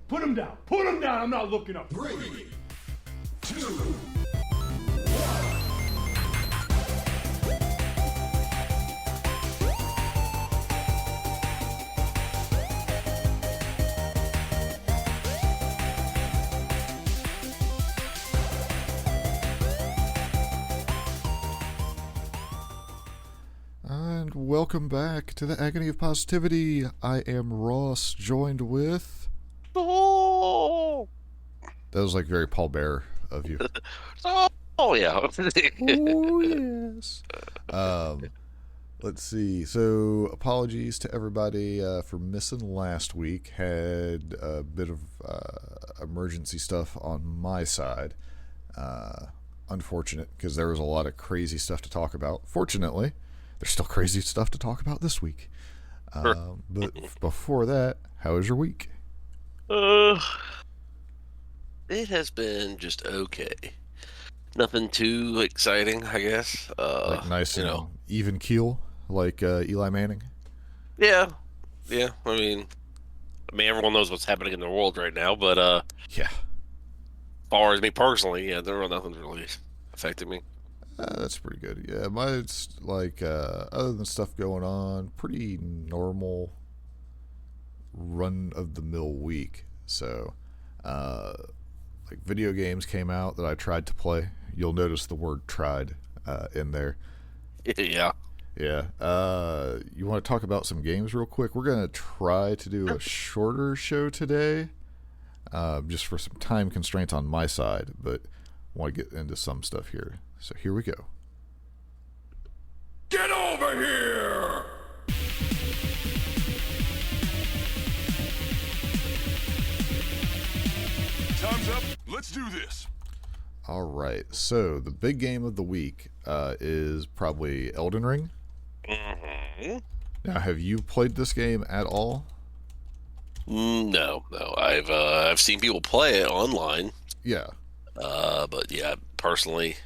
Put him down. Put him down. I'm not looking up. 3, 2, And welcome back to the Agony of Positivity. I am Ross, joined with... Oh, That was like very Paul Bear of you. oh yeah. Oh, yes. Let's see. So, apologies to everybody for missing last week. Had a bit of emergency stuff on my side. Unfortunate, because there was a lot of crazy stuff to talk about. Fortunately, there's still crazy stuff to talk about this week. But before that, how was your week? It has been just okay. Nothing too exciting, I guess. Like nice and even keel, like Eli Manning? Yeah. I mean, everyone knows what's happening in the world right now, but Yeah. as far as me personally, nothing's really affected me. That's pretty good. Yeah, mine's like, other than stuff going on, pretty normal run-of-the-mill week. So, like video games came out that I tried to play. You'll notice the word tried in there. Yeah. Yeah. You want to talk about some games real quick? We're going to try to do a shorter show today, just for some time constraints on my side, but I want to get into some stuff here. So here we go. get over here! Time's up. Let's do this. All right. So the big game of the week is probably Elden Ring. Mm-hmm. Now, have you played this game at all? No. I've seen people play it online. Yeah. But yeah, personally,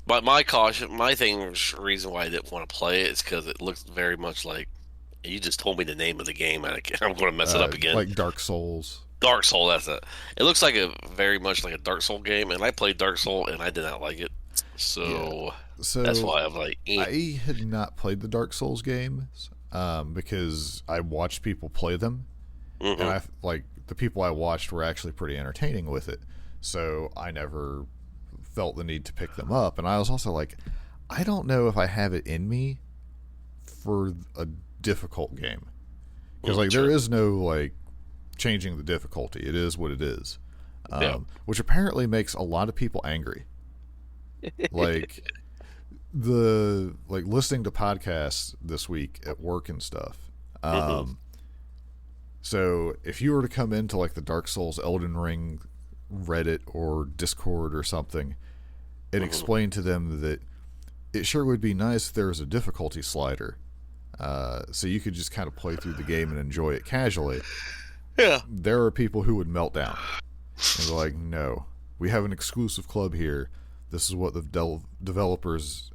but my reason why I didn't want to play it is because it looks very much like you just told me the name of the game, and I'm going to mess it up again. Like Dark Souls. Dark Soul, that's it. It looks like very much like a Dark Soul game, and I played Dark Soul, and I did not like it. So that's why I'm like, I had not played the Dark Souls games because I watched people play them, Mm-hmm. and the people I watched were actually pretty entertaining with it. So I never felt the need to pick them up, and I was also like, I don't know if I have it in me for a difficult game, because there is no like changing the difficulty. It is what it is, which apparently makes a lot of people angry. Like listening to podcasts this week at work and stuff. So if you were to come into like the Dark Souls Elden Ring Reddit or Discord or something and explain to them that it sure would be nice if there was a difficulty slider, so you could just kind of play through the game and enjoy it casually. Yeah. There are people who would melt down. And they're like, no, we have an exclusive club here. This is what the developers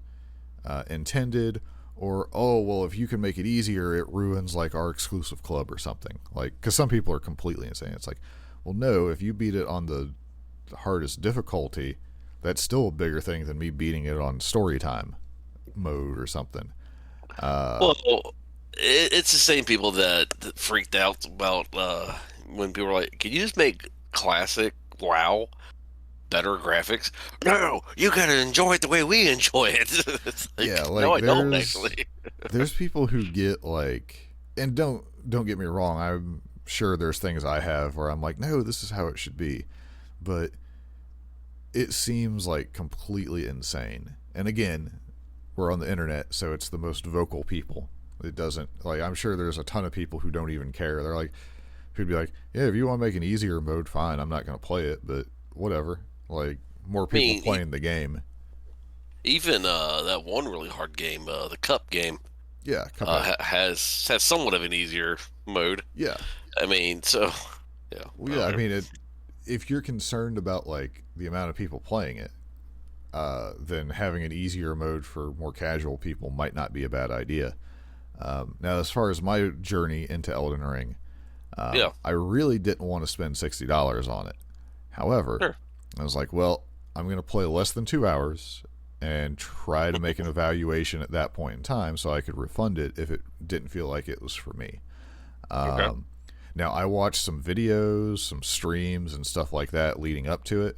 intended. Or, oh, well, if you can make it easier, it ruins, like, our exclusive club or something. Like, because some people are completely insane. It's like, well, no, if you beat it on the hardest difficulty, that's still a bigger thing than me beating it on story time mode or something. Well, it's the same people that freaked out about when people were like, can you just make classic WoW better graphics? No, you gotta enjoy it the way we enjoy it. Like, yeah, like no, I don't actually. There's people who get like, and don't get me wrong, I'm sure there's things I have where I'm like, no, this is how it should be, but it seems like completely insane. And again, we're on the internet, so it's the most vocal people. It doesn't, like, I'm sure there's a ton of people who don't even care. They're like, who'd be like, yeah, if you want to make an easier mode, fine, I'm not going to play it, but whatever. Like, more people playing the game. Even that one really hard game, the Cup game, Yeah, has somewhat of an easier mode. Yeah. I mean, so yeah. Well, yeah, I mean, if you're concerned about like the amount of people playing it, then having an easier mode for more casual people might not be a bad idea. Now, as far as my journey into Elden Ring, I really didn't want to spend $60 on it. However, Sure. I was like, well, I'm going to play less than 2 hours and try to make an evaluation at that point in time so I could refund it if it didn't feel like it was for me. Okay. Now, I watched some videos, some streams, and stuff like that leading up to it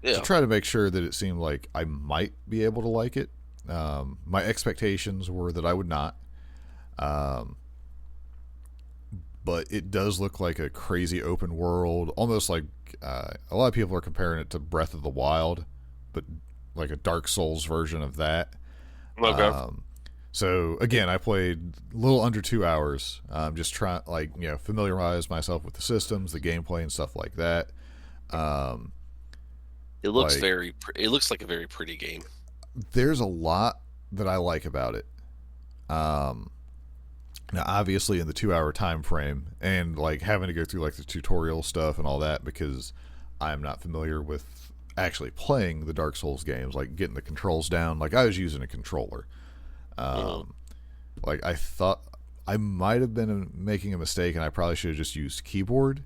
to try to make sure that it seemed like I might be able to like it. My expectations were that I would not. But it does look like a crazy open world, almost like a lot of people are comparing it to Breath of the Wild, but like a Dark Souls version of that. Okay. So again, I played a little under 2 hours, just trying familiarize myself with the systems, the gameplay, and stuff like that. It looks it looks like a very pretty game. There's a lot that I like about it. Now, obviously, in the 2 hour time frame, and like having to go through like the tutorial stuff and all that, because I'm not familiar with actually playing the Dark Souls games, like getting the controls down. Like I was using a controller. Like I thought I might have been making a mistake, and I probably should have just used keyboard,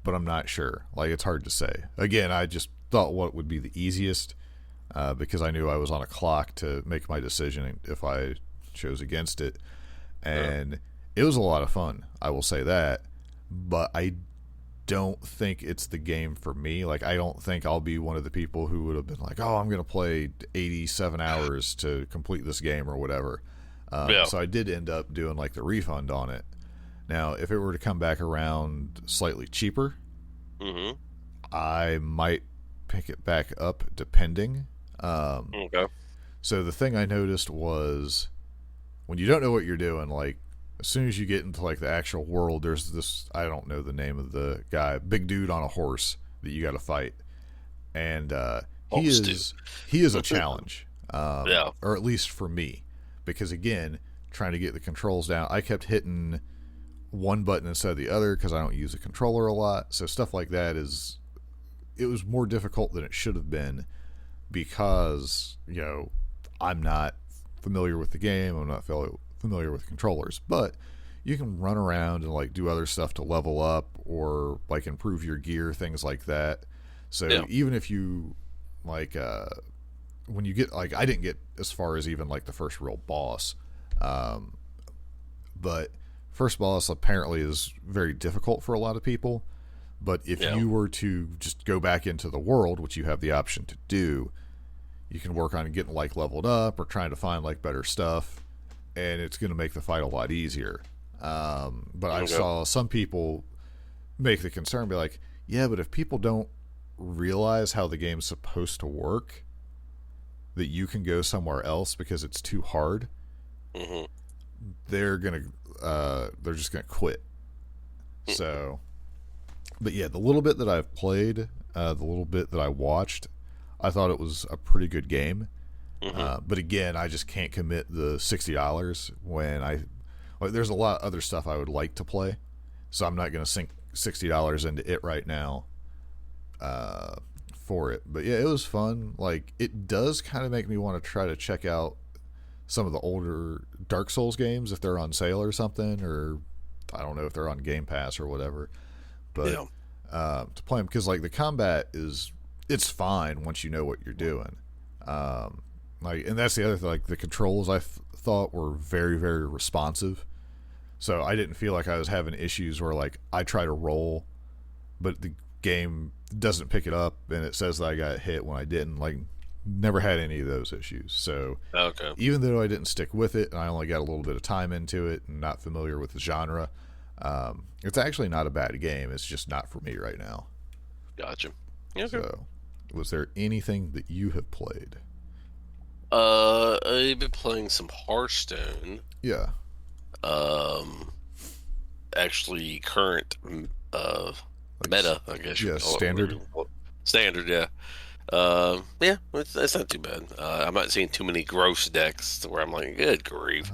but I'm not sure. Like it's hard to say. Again, I just thought what would be the easiest, because I knew I was on a clock to make my decision if I chose against it. And it was a lot of fun, I will say that, but I don't think it's the game for me. Like, I don't think I'll be one of the people who would have been like, oh, I'm going to play 87 hours to complete this game or whatever. So I did end up doing like the refund on it. Now, if it were to come back around slightly cheaper, I might pick it back up depending. Okay. So the thing I noticed was, when you don't know what you're doing, like as soon as you get into like the actual world, there's this, I don't know the name of the guy, big dude on a horse that you got to fight, and he is a challenge, or at least for me, because again, trying to get the controls down, I kept hitting one button instead of the other because I don't use a controller a lot, so stuff like that it was more difficult than it should have been, because I'm not familiar with the game, I'm not familiar with controllers, but you can run around and like do other stuff to level up or like improve your gear, things like that. So even if you like when you get like, I didn't get as far as even like the first real boss, but first boss apparently is very difficult for a lot of people, but if you were to just go back into the world, which you have the option to do, you can work on getting like leveled up or trying to find like better stuff, and it's going to make the fight a lot easier. But I saw some people make the concern, be like, yeah, but if people don't realize how the game's supposed to work, that you can go somewhere else because it's too hard, they're just gonna quit. So, but yeah, the little bit that I've played, the little bit that I watched, I thought it was a pretty good game. But again, I just can't commit the $60 when there's a lot of other stuff I would like to play, so I'm not going to sink $60 into it right now for it. But yeah, it was fun. Like, it does kind of make me want to try to check out some of the older Dark Souls games if they're on sale or something, or I don't know if they're on Game Pass or whatever. But to play them, because like the combat it's fine once you know what you're doing. And that's the other thing, like the controls I thought were very, very responsive. So I didn't feel like I was having issues where like I try to roll, but the game doesn't pick it up and it says that I got hit when I didn't. Like, never had any of those issues. So even though I didn't stick with it and I only got a little bit of time into it and not familiar with the genre, it's actually not a bad game. It's just not for me right now. Gotcha. Okay. So, was there anything that you have played? I've been playing some Hearthstone. Yeah. Actually, current meta, I guess. Yeah, standard. Standard, yeah. Yeah, it's not too bad. I'm not seeing too many gross decks to where I'm like, good grief.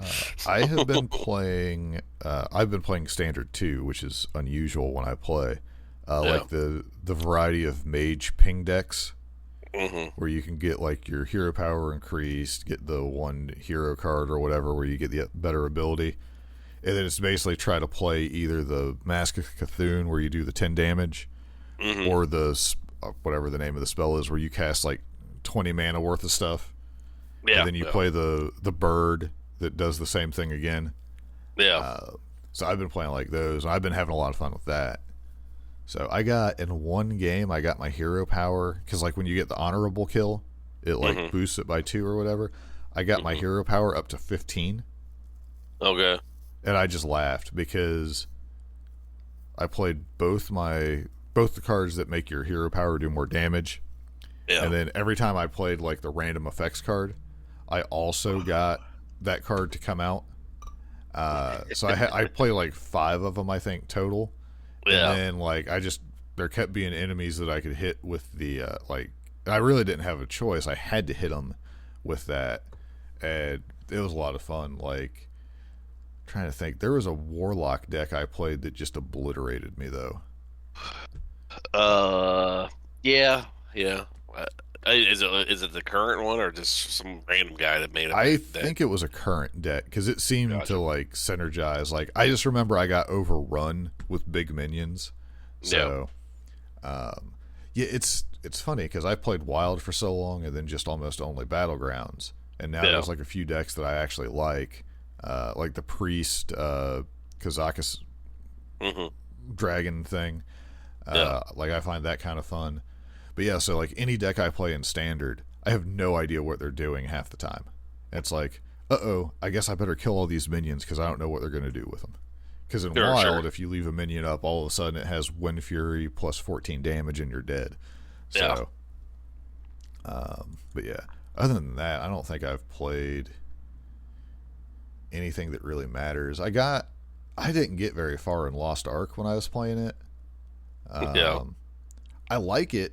I have been playing. I've been playing standard too, which is unusual when I play. Like the variety of mage ping decks, where you can get like your hero power increased, get the one hero card or whatever, where you get the better ability. And then it's basically try to play either the Mask of Cthulhu, where you do the 10 damage, or the whatever the name of the spell is, where you cast like 20 mana worth of stuff. Yeah. And then you play the bird that does the same thing again. Yeah. So I've been playing like those, and I've been having a lot of fun with that. So I got, in one game, I got my hero power, because like when you get the honorable kill, it like boosts it by 2 or whatever. I got my hero power up to 15. Okay. And I just laughed because I played both the cards that make your hero power do more damage. Yeah. And then every time I played like the random effects card, I also got that card to come out. So I played like 5 of them, I think, total. Yeah. And then like there kept being enemies that I could hit with the I really didn't have a choice. I had to hit them with that, and it was a lot of fun. Like, trying to think, there was a warlock deck I played that just obliterated me though. Yeah. Is it the current one or just some random guy that made it? I think it was a current deck because it seemed to like synergize. Like, I just remember I got overrun with big minions. So, yeah, it's funny because I played Wild for so long and then just almost only Battlegrounds, and now there's like a few decks that I actually like the Priest, Kazakus Dragon thing. Like, I find that kind of fun. But yeah, so like any deck I play in Standard, I have no idea what they're doing half the time. It's like, I guess I better kill all these minions because I don't know what they're going to do with them. Because in Wild, if you leave a minion up, all of a sudden it has Wind Fury plus 14 damage and you're dead. So, but yeah, other than that, I don't think I've played anything that really matters. I didn't get very far in Lost Ark when I was playing it. I like it.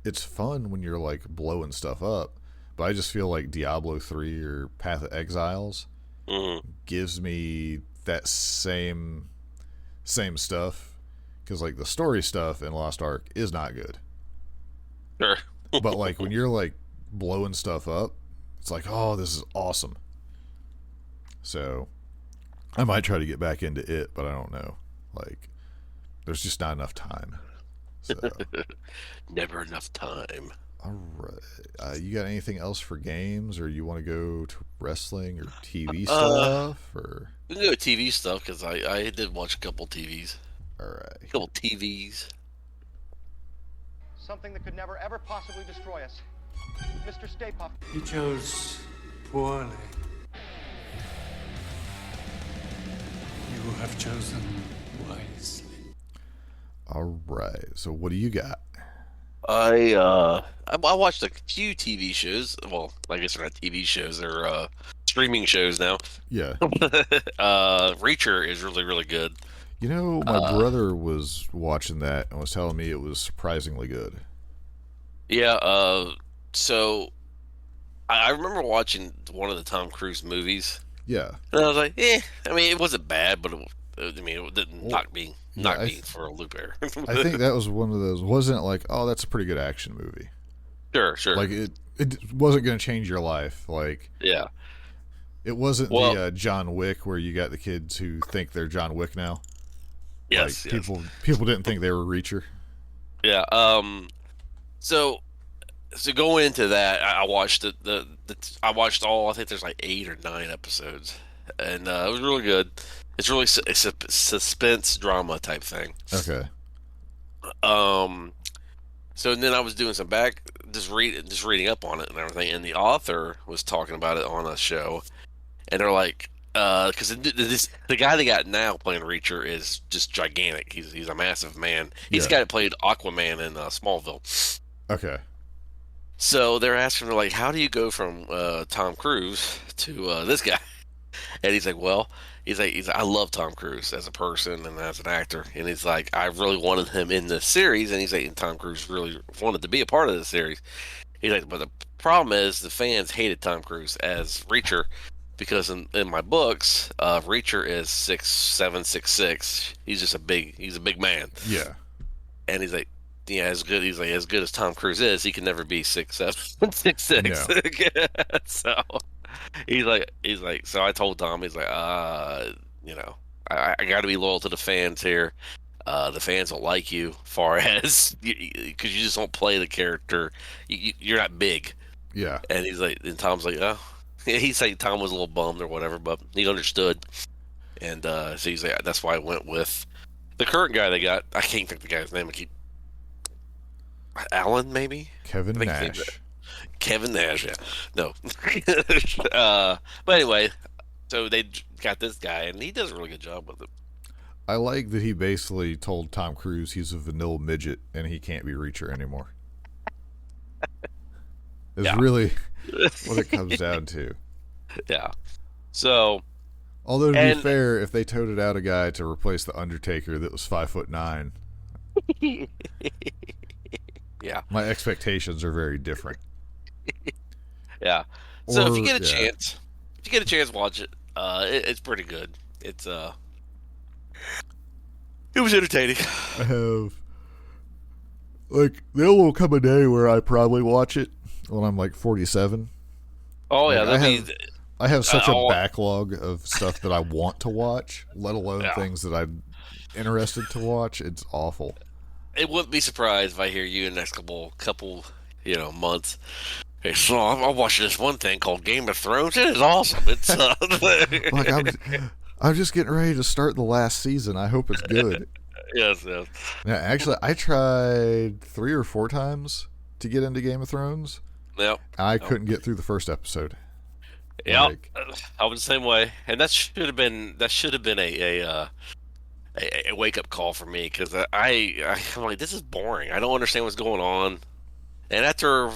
It's fun when you're like blowing stuff up, but I just feel like Diablo 3 or Path of Exiles gives me that same stuff, because like the story stuff in Lost Ark is not good. Sure. But like when you're like blowing stuff up, it's like, oh, this is awesome. So I might try to get back into it, but I don't know. Like, there's just not enough time. So. Never enough time. All right. You got anything else for games, or you want to go to wrestling or TV stuff? Or we can go TV stuff because I did watch a couple TVs. All right. A couple TVs. Something that could never ever possibly destroy us. Mr. Stay Puft. You chose poorly. You have chosen wisely. All right. So what do you got? I watched a few TV shows. Well, I guess they're not TV shows. They're streaming shows now. Yeah. Reacher is really, really good. You know, my brother was watching that and was telling me it was surprisingly good. Yeah. So I remember watching one of the Tom Cruise movies. Yeah. And I was like, I mean, it wasn't bad, but it didn't knock me for a loop there. I think that was one of those. Wasn't like, oh, that's a pretty good action movie. Sure. Like it wasn't going to change your life. Like, yeah. It wasn't the John Wick where you got the kids who think they're John Wick now. Yes. Like, people didn't think they were Reacher. Yeah. So going into that, I watched I watched all. I think there's like 8 or 9 episodes, and it was really good. It's really a suspense drama type thing. Okay. So then I was doing some just reading up on it and everything, and the author was talking about it on a show, and they're like, because the guy they got now playing Reacher is just gigantic. He's a massive man. He's the guy that played Aquaman in Smallville. Okay. So they're asking her, like, how do you go from Tom Cruise to this guy? And he's like, well, he's like, I love Tom Cruise as a person and as an actor. And he's like, I really wanted him in this series. And he's like, and Tom Cruise really wanted to be a part of the series. He's like, but the problem is the fans hated Tom Cruise as Reacher because in my books, Reacher is 6'7", 6'6". He's a big man. Yeah. And he's like, yeah, as good as Tom Cruise is, he can never be 6'7", 6'6". No. So he's like, so I told Tom, he's like, I got to be loyal to the fans here. The fans don't like you, far as because you just don't play the character. You're not big. Yeah. And Tom's like, oh, he's like, Tom was a little bummed or whatever, but he understood. And so he's like, that's why I went with the current guy they got. I can't think of the guy's name. Alan, maybe? Kevin Nash. Kevin Nash, yeah. No. But anyway, so they got this guy, and he does a really good job with it. I like that he basically told Tom Cruise he's a vanilla midget and he can't be Reacher anymore. It's really what it comes down to. Yeah. So, although to be fair, if they toted out a guy to replace the Undertaker that was 5'9", yeah, my expectations are very different. Yeah. So if you get a chance, watch it. It's pretty good. It was entertaining. I have there will come a day where I probably watch it when I'm like 47. Oh yeah, I have such a backlog of stuff that I want to watch, let alone things that I'm interested to watch. It's awful. It wouldn't be surprised if I hear you in the next couple months. Hey, so I'm watching this one thing called Game of Thrones. It is awesome. It's I'm just getting ready to start the last season. I hope it's good. Yes. Yeah, actually, I tried 3 or 4 times to get into Game of Thrones. Yep. I couldn't get through the first episode. Yeah, I was the same way, and that should have been a wake up call for me because I'm like, this is boring. I don't understand what's going on. And after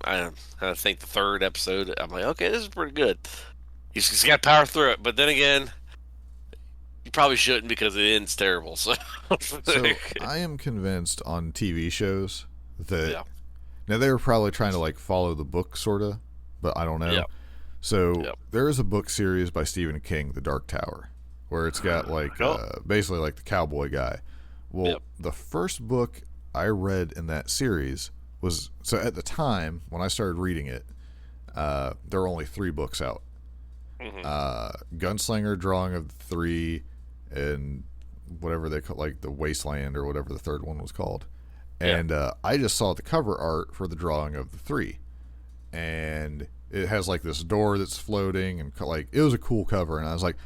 I think the 3rd episode, I'm like, okay, this is pretty good. You just got to power through it. But then again, you probably shouldn't because it ends terrible. So I am convinced on TV shows that now they were probably trying to follow the book sort of, but I don't know. Yep. So there is a book series by Stephen King, The Dark Tower, where it's got basically the cowboy guy. Well, the first book I read in that series was, so at the time when I started reading it, there were only 3 books out. Mm-hmm. Gunslinger, Drawing of the Three, and whatever they call the Wasteland or whatever the 3rd one was called. And I just saw the cover art for the Drawing of the Three, and it has this door that's floating, and it was a cool cover, and I was like,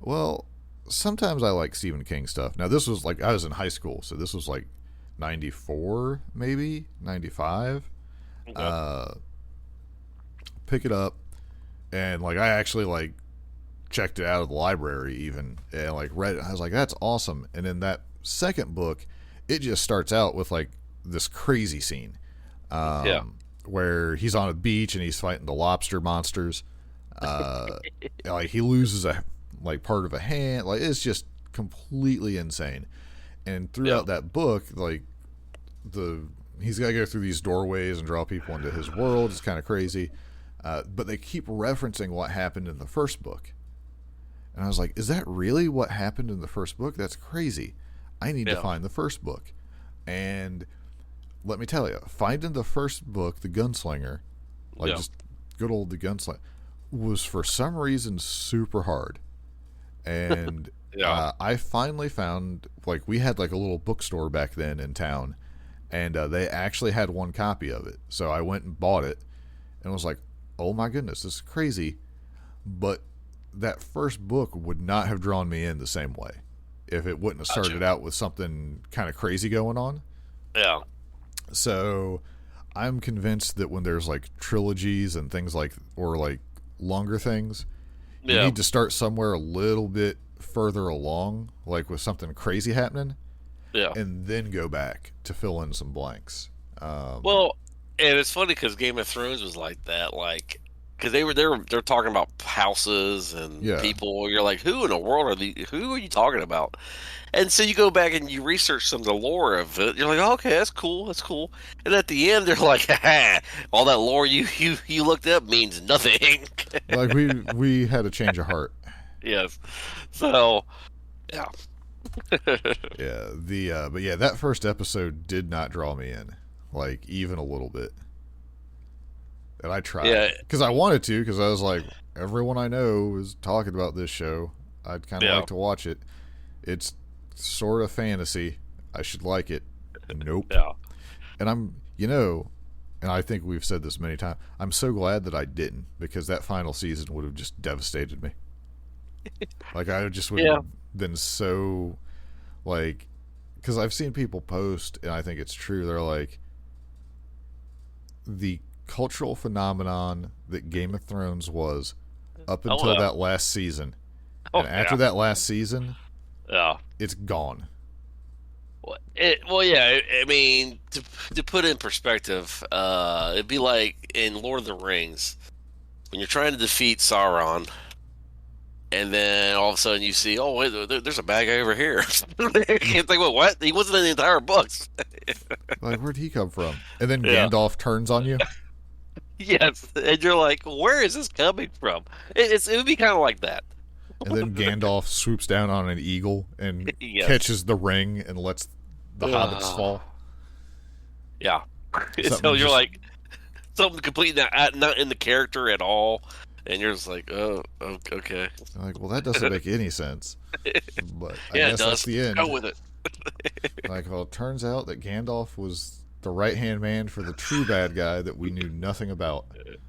well, sometimes I like Stephen King stuff. Now this was I was in high school, so this was 94, maybe 95. Okay. Pick it up, and I actually checked it out of the library even, and read it. I was like, that's awesome. And in that second book, it just starts out with this crazy scene, where he's on a beach and he's fighting the lobster monsters. He loses a part of a hand. It's just completely insane. And throughout that book, he's got to go through these doorways and draw people into his world. It's kind of crazy. But they keep referencing what happened in the first book. And I was like, is that really what happened in the first book? That's crazy. I need to find the first book. And let me tell you, finding the first book, The Gunslinger, just good old The Gunslinger, was for some reason super hard. And I finally found, we had a little bookstore back then in town, and they actually had one copy of it. So I went and bought it and was like, oh my goodness, this is crazy. But that first book would not have drawn me in the same way if it wouldn't have started out with something kind of crazy going on. Yeah. So I'm convinced that when there's trilogies and things or longer things, you need to start somewhere a little bit further along, with something crazy happening, and then go back to fill in some blanks. Well, and it's funny because Game of Thrones was like that, because they're talking about houses and people. You're like, who in the world who are you talking about? And so you go back and you research some of the lore of it. You're like, oh, okay, that's cool. And at the end, they're like, ha, all that lore you looked up means nothing. we had a change of heart. Yes. So, yeah. Yeah. But that first episode did not draw me in, even a little bit. And I tried because I wanted to, because I was like, everyone I know is talking about this show, I'd kind of like to watch it. It's sort of fantasy. I should like it. Nope. Yeah. And and I think we've said this many times, I'm so glad that I didn't, because that final season would have just devastated me. Like, I just would have been so, like, because I've seen people post, and I think it's true, they're like, the cultural phenomenon that Game of Thrones was up until that last season. And after that last season, it's gone. I mean, to put it in perspective, it'd be like in Lord of the Rings, when you're trying to defeat Sauron, and then all of a sudden you see, oh, wait, there's a bad guy over here. I can't think, what? He wasn't in the entire books. Like, where'd he come from? And then Gandalf turns on you? Yes, and you're like, where is this coming from? It would be kind of like that. And then Gandalf swoops down on an eagle and catches the ring and lets the hobbits fall. Yeah. So you're like, something completely not in the character at all. And you're just like, oh, okay. I'm like, well, that doesn't make any sense. But I guess it does. That's the end. Go with it. Like, well, it turns out that Gandalf was the right-hand man for the true bad guy that we knew nothing about.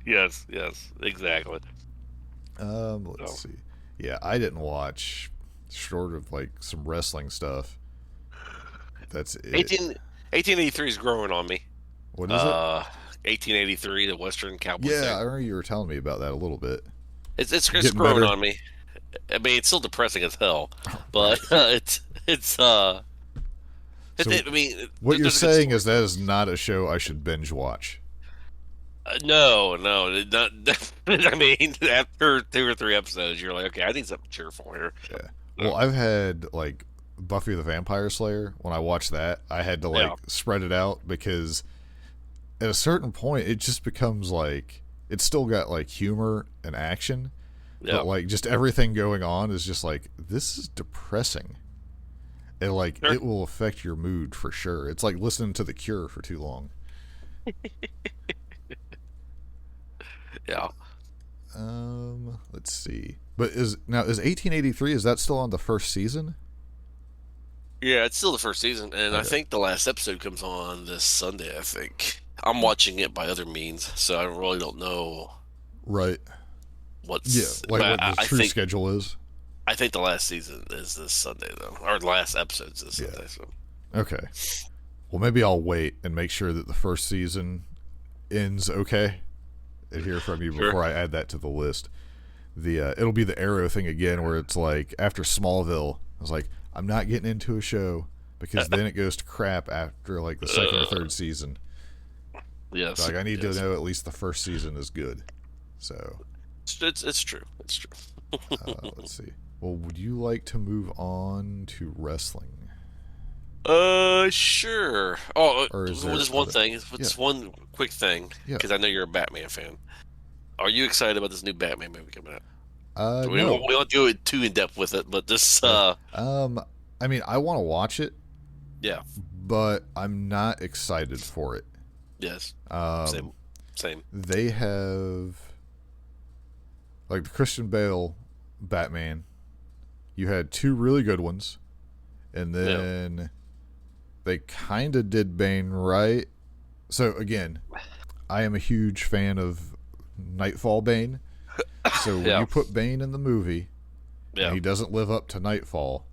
Yes, exactly. Let's see. Yeah, I didn't watch, short of, like, some wrestling stuff. That's it. 1883 is growing on me. What is it? 1883, the Western Cowboy Yeah, thing. I remember you were telling me about that a little bit. It's growing on me. I mean, it's still depressing as hell, but I mean, what you're saying is that is not a show I should binge watch. No, not. I mean, after 2 or 3 episodes, you're like, okay, I need something cheerful here. Yeah. Well, I've had, like, Buffy the Vampire Slayer. When I watched that, I had to, like, spread it out, because at a certain point, it just becomes like, it's still got, like, humor and action, but, like, just everything going on is just like, this is depressing. And, like, it will affect your mood for sure. It's like listening to The Cure for too long. Yeah. Let's see. But is 1883, is that still on the first season? Yeah, it's still the first season, and Okay. I think the last episode comes on this Sunday, I think. I'm watching it by other means, so I really don't know Right. what's... Yeah, like what the I true think, schedule is. I think the last season is this Sunday, though. Or the last episode's this Sunday, so... Okay. Well, maybe I'll wait and make sure that the first season ends okay and hear from you before I add that to the list. It'll be the Arrow thing again, where it's like, after Smallville, I was like, I'm not getting into a show, because then it goes to crap after, like, the second or third season. Yes. Like, I need to know at least the first season is good. So It's true. It's true. let's see. Well, would you like to move on to wrestling? Sure. Oh, Or is there just one other- thing. Just one quick thing, Yeah. because I know you're a Batman fan. Are you excited about this new Batman movie coming out? We No. won't do it too in depth with it, but this, I mean, I want to watch it, yeah, but I'm not excited for it. yes, same. They have, like, the Christian Bale Batman. You had 2 really good ones, and then they kind of did Bane right. So again, I am a huge fan of Nightfall Bane. So when you put Bane in the movie, and he doesn't live up to Nightfall,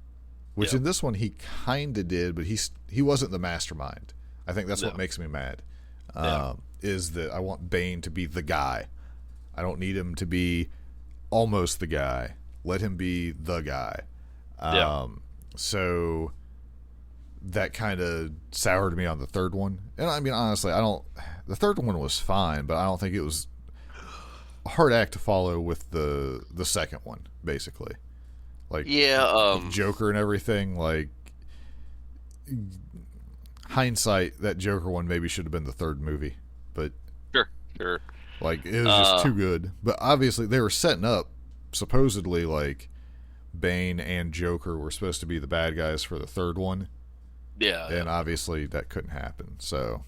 which in this one he kind of did, but he wasn't the mastermind. I think that's what makes me mad. Is that I want Bane to be the guy. I don't need him to be almost the guy. Let him be the guy. So that kind of soured me on the third one. And I mean, honestly, the third one was fine, but I don't think it was a hard act to follow with the second one, basically. Like, Joker and everything, like, hindsight, that Joker one maybe should have been the third movie, but Sure. like, it was just too good. But obviously they were setting up, supposedly, like, Bane and Joker were supposed to be the bad guys for the third one. Yeah. And obviously that couldn't happen. So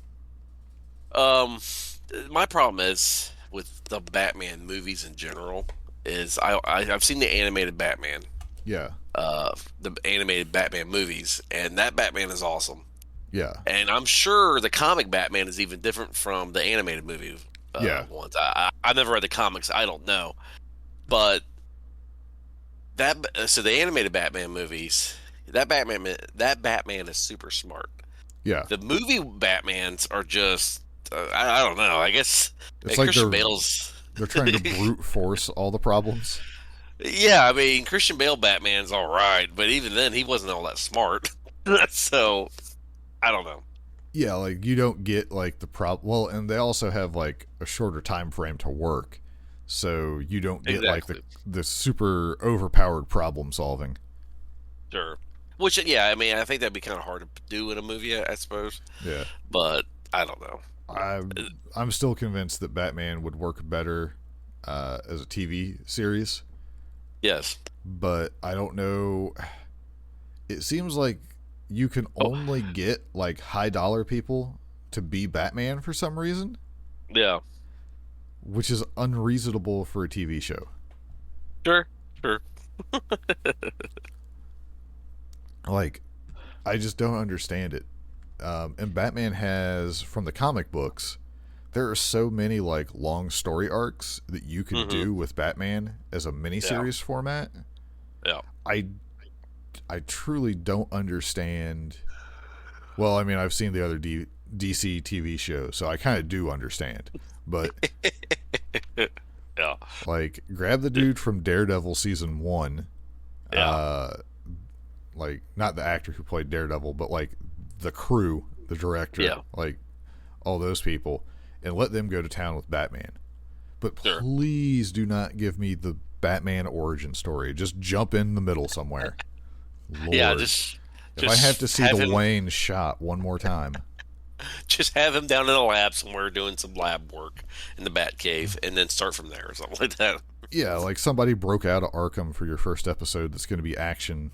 my problem is with the Batman movies in general is I've seen the animated Batman, Yeah. The animated Batman movies, and that Batman is awesome. Yeah. And I'm sure the comic Batman is even different from the animated movie ones. I've never read the comics. I don't know. But so the animated Batman movies, that Batman is super smart. Yeah. The movie Batmans are just I don't know. I guess It's like Christian Bale's. They're trying to brute force all the problems. Yeah, I mean Christian Bale Batman's all right, but even then he wasn't all that smart. So I don't know. Yeah, like you don't get like the well, and they also have like a shorter time frame to work, so you don't get like the super overpowered problem solving. Sure. Which, yeah, I mean, I think that'd be kind of hard to do in a movie, I suppose. Yeah. But I don't know. I'm still convinced that Batman would work better as a TV series. Yes. But I don't know. It seems like you can only get like high dollar people to be Batman for some reason. Yeah. Which is unreasonable for a TV show. Sure. Like, I just don't understand it. And Batman has, from the comic books, there are so many like long story arcs that you can do with Batman as a miniseries format. Yeah. I truly don't understand. Well, I mean, I've seen the other DC TV shows, so I kind of do understand. But yeah, like, grab the dude from Daredevil season 1. Yeah. Like, not the actor who played Daredevil, but like the crew, the director, like all those people, and let them go to town with Batman. But please do not give me the Batman origin story. Just jump in the middle somewhere. Lord. Yeah, if I have to see the Wayne shot one more time, just have him down in the lab somewhere doing some lab work in the Batcave, and then start from there or something like that. Yeah, like somebody broke out of Arkham for your first episode. That's going to be action.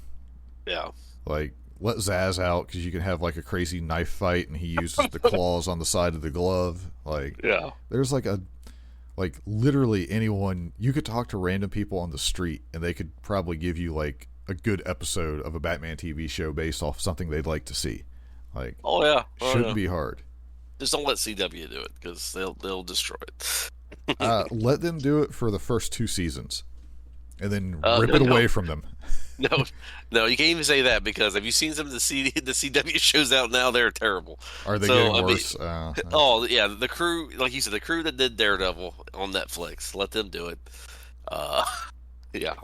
Yeah, like let Zaz out because you can have like a crazy knife fight, and he uses the claws on the side of the glove. Like, there's like literally anyone you could talk to random people on the street, and they could probably give you like a good episode of a Batman TV show based off something they'd like to see. Like, shouldn't be hard. Just don't let CW do it because they'll destroy it. Let them do it for the first 2 seasons, and then rip it away from them. No, you can't even say that because have you seen some of the CW shows out now? They're terrible. Are they getting worse? Oh yeah, the crew, like you said, the crew that did Daredevil on Netflix. Let them do it. Yeah.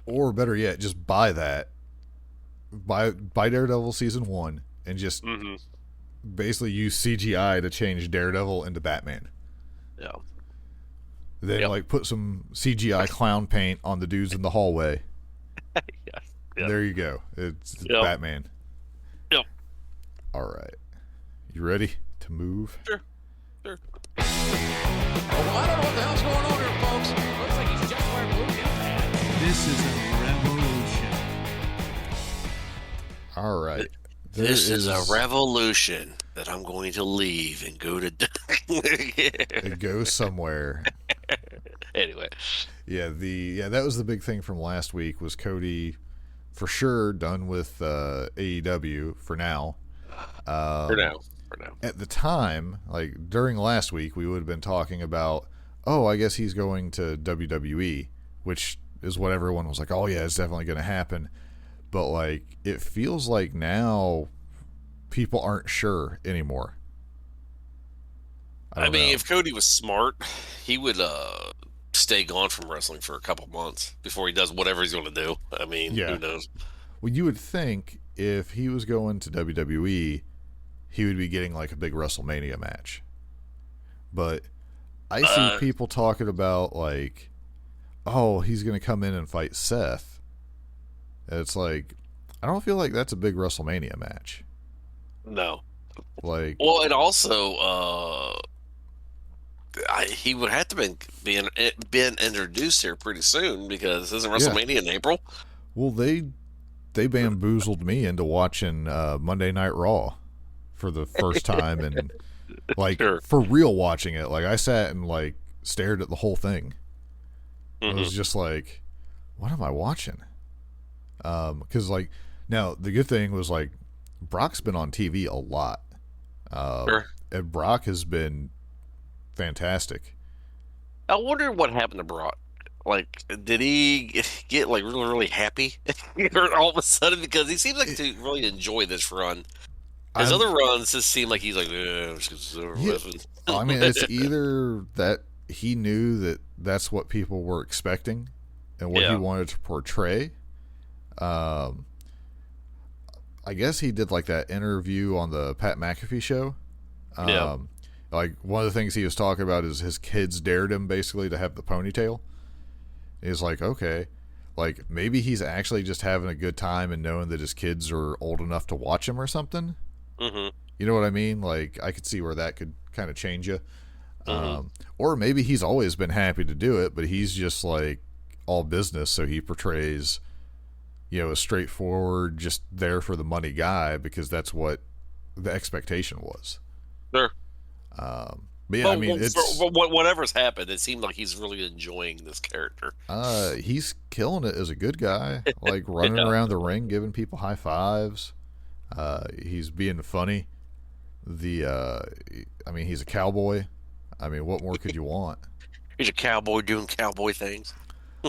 Or better yet, just buy that. Buy Daredevil season 1 and just basically use CGI to change Daredevil into Batman. Yeah. Then like put some CGI clown paint on the dudes in the hallway. There you go. It's Batman. Yep. All right. You ready to move? Sure. Well, I don't know what the hell's going on here, folks. Looks like he's just wearing blue pants. This is a revolution. All right. This is a revolution that I'm going to leave and go to and go somewhere. Anyway. Yeah, that was the big thing from last week was Cody for sure done with AEW for now. For now. At the time, like during last week, we would have been talking about, I guess he's going to WWE, which is what everyone was like, oh yeah, it's definitely going to happen. But like, it feels like now people aren't sure anymore. I mean, if Cody was smart, he would stay gone from wrestling for a couple months before he does whatever he's going to do. I mean, who knows? Well, you would think if he was going to WWE, he would be getting like a big WrestleMania match. But I see people talking about like, he's going to come in and fight Seth. And it's like, I don't feel like that's a big WrestleMania match. No. Like, well, and also, he would have to been introduced here pretty soon because isn't WrestleMania in April? Well, they bamboozled me into watching Monday Night Raw for the first time and like for real watching it. Like I sat and like stared at the whole thing. It was just like, what am I watching? Because like now the good thing was like Brock's been on TV a lot, Sure. and Brock has been fantastic. I wonder what happened to Brock. Like, did he get like really, really happy all of a sudden? Because he seems like to really enjoy this run. His other runs just seem like he's like, Yeah. I mean, it's either that he knew that that's what people were expecting and what he wanted to portray. I guess he did like that interview on the Pat McAfee show. Like one of the things he was talking about is his kids dared him basically to have the ponytail. He's like, okay, like maybe he's actually just having a good time and knowing that his kids are old enough to watch him or something. Mm-hmm. You know what I mean? Like I could see where that could kind of change you. Or maybe he's always been happy to do it, but he's just like all business, so he portrays, a straightforward, just there for the money guy because that's what the expectation was. Sure. But yeah, I mean, whatever's happened, it seemed like he's really enjoying this character. He's killing it as a good guy, like running around the ring, giving people high fives. He's being funny. I mean, he's a cowboy. I mean, what more could you want? He's a cowboy doing cowboy things.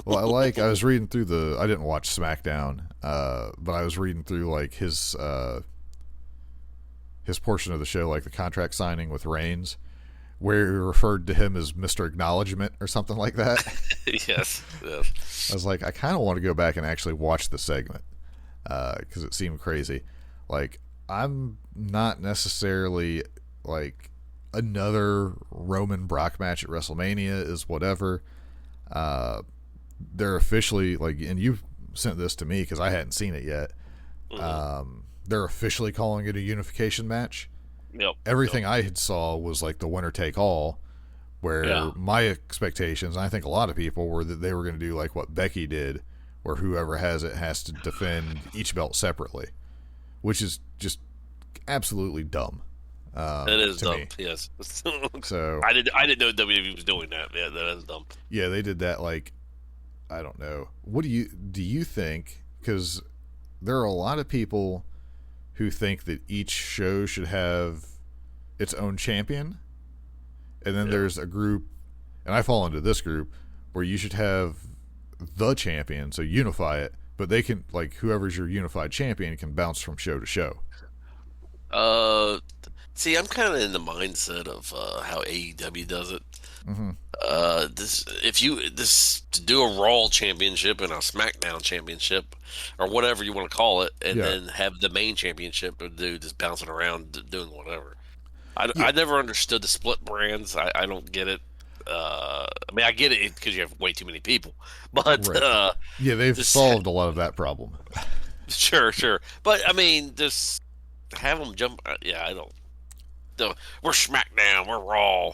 Well, I was reading through I didn't watch SmackDown, but I was reading through like his portion of the show, like the contract signing with Reigns, where he referred to him as Mr. Acknowledgement or something like that. Yes. I was like, I kind of want to go back and actually watch the segment because it seemed crazy. Like, I'm not necessarily like another Roman Brock match at WrestleMania is whatever. They're officially like, and you sent this to me because I hadn't seen it yet. They're officially calling it a unification match. Yep. Everything I had saw was like the winner take all, where my expectations, and I think a lot of people, were that they were going to do like what Becky did, where whoever has it has to defend each belt separately, which is just absolutely dumb. It is dumb. Me. Yes. So I didn't know WWE was doing that. Yeah, that is dumb. Yeah, they did that. Like, I don't know. What do you think? Because there are a lot of people who think that each show should have its own champion, and then there's a group, and I fall into this group, where you should have the champion, so unify it, but they can, like, whoever's your unified champion can bounce from show to show. See, I'm kind of in the mindset of how AEW does it. Mm-hmm. To do a Raw championship and a SmackDown championship, or whatever you want to call it, and then have the main championship do just bouncing around doing whatever. I never understood the split brands. I don't get it. I mean, I get it because you have way too many people, but right. They've solved a lot of that problem. Sure, but I mean, just have them jump. I don't. We're SmackDown. We're Raw.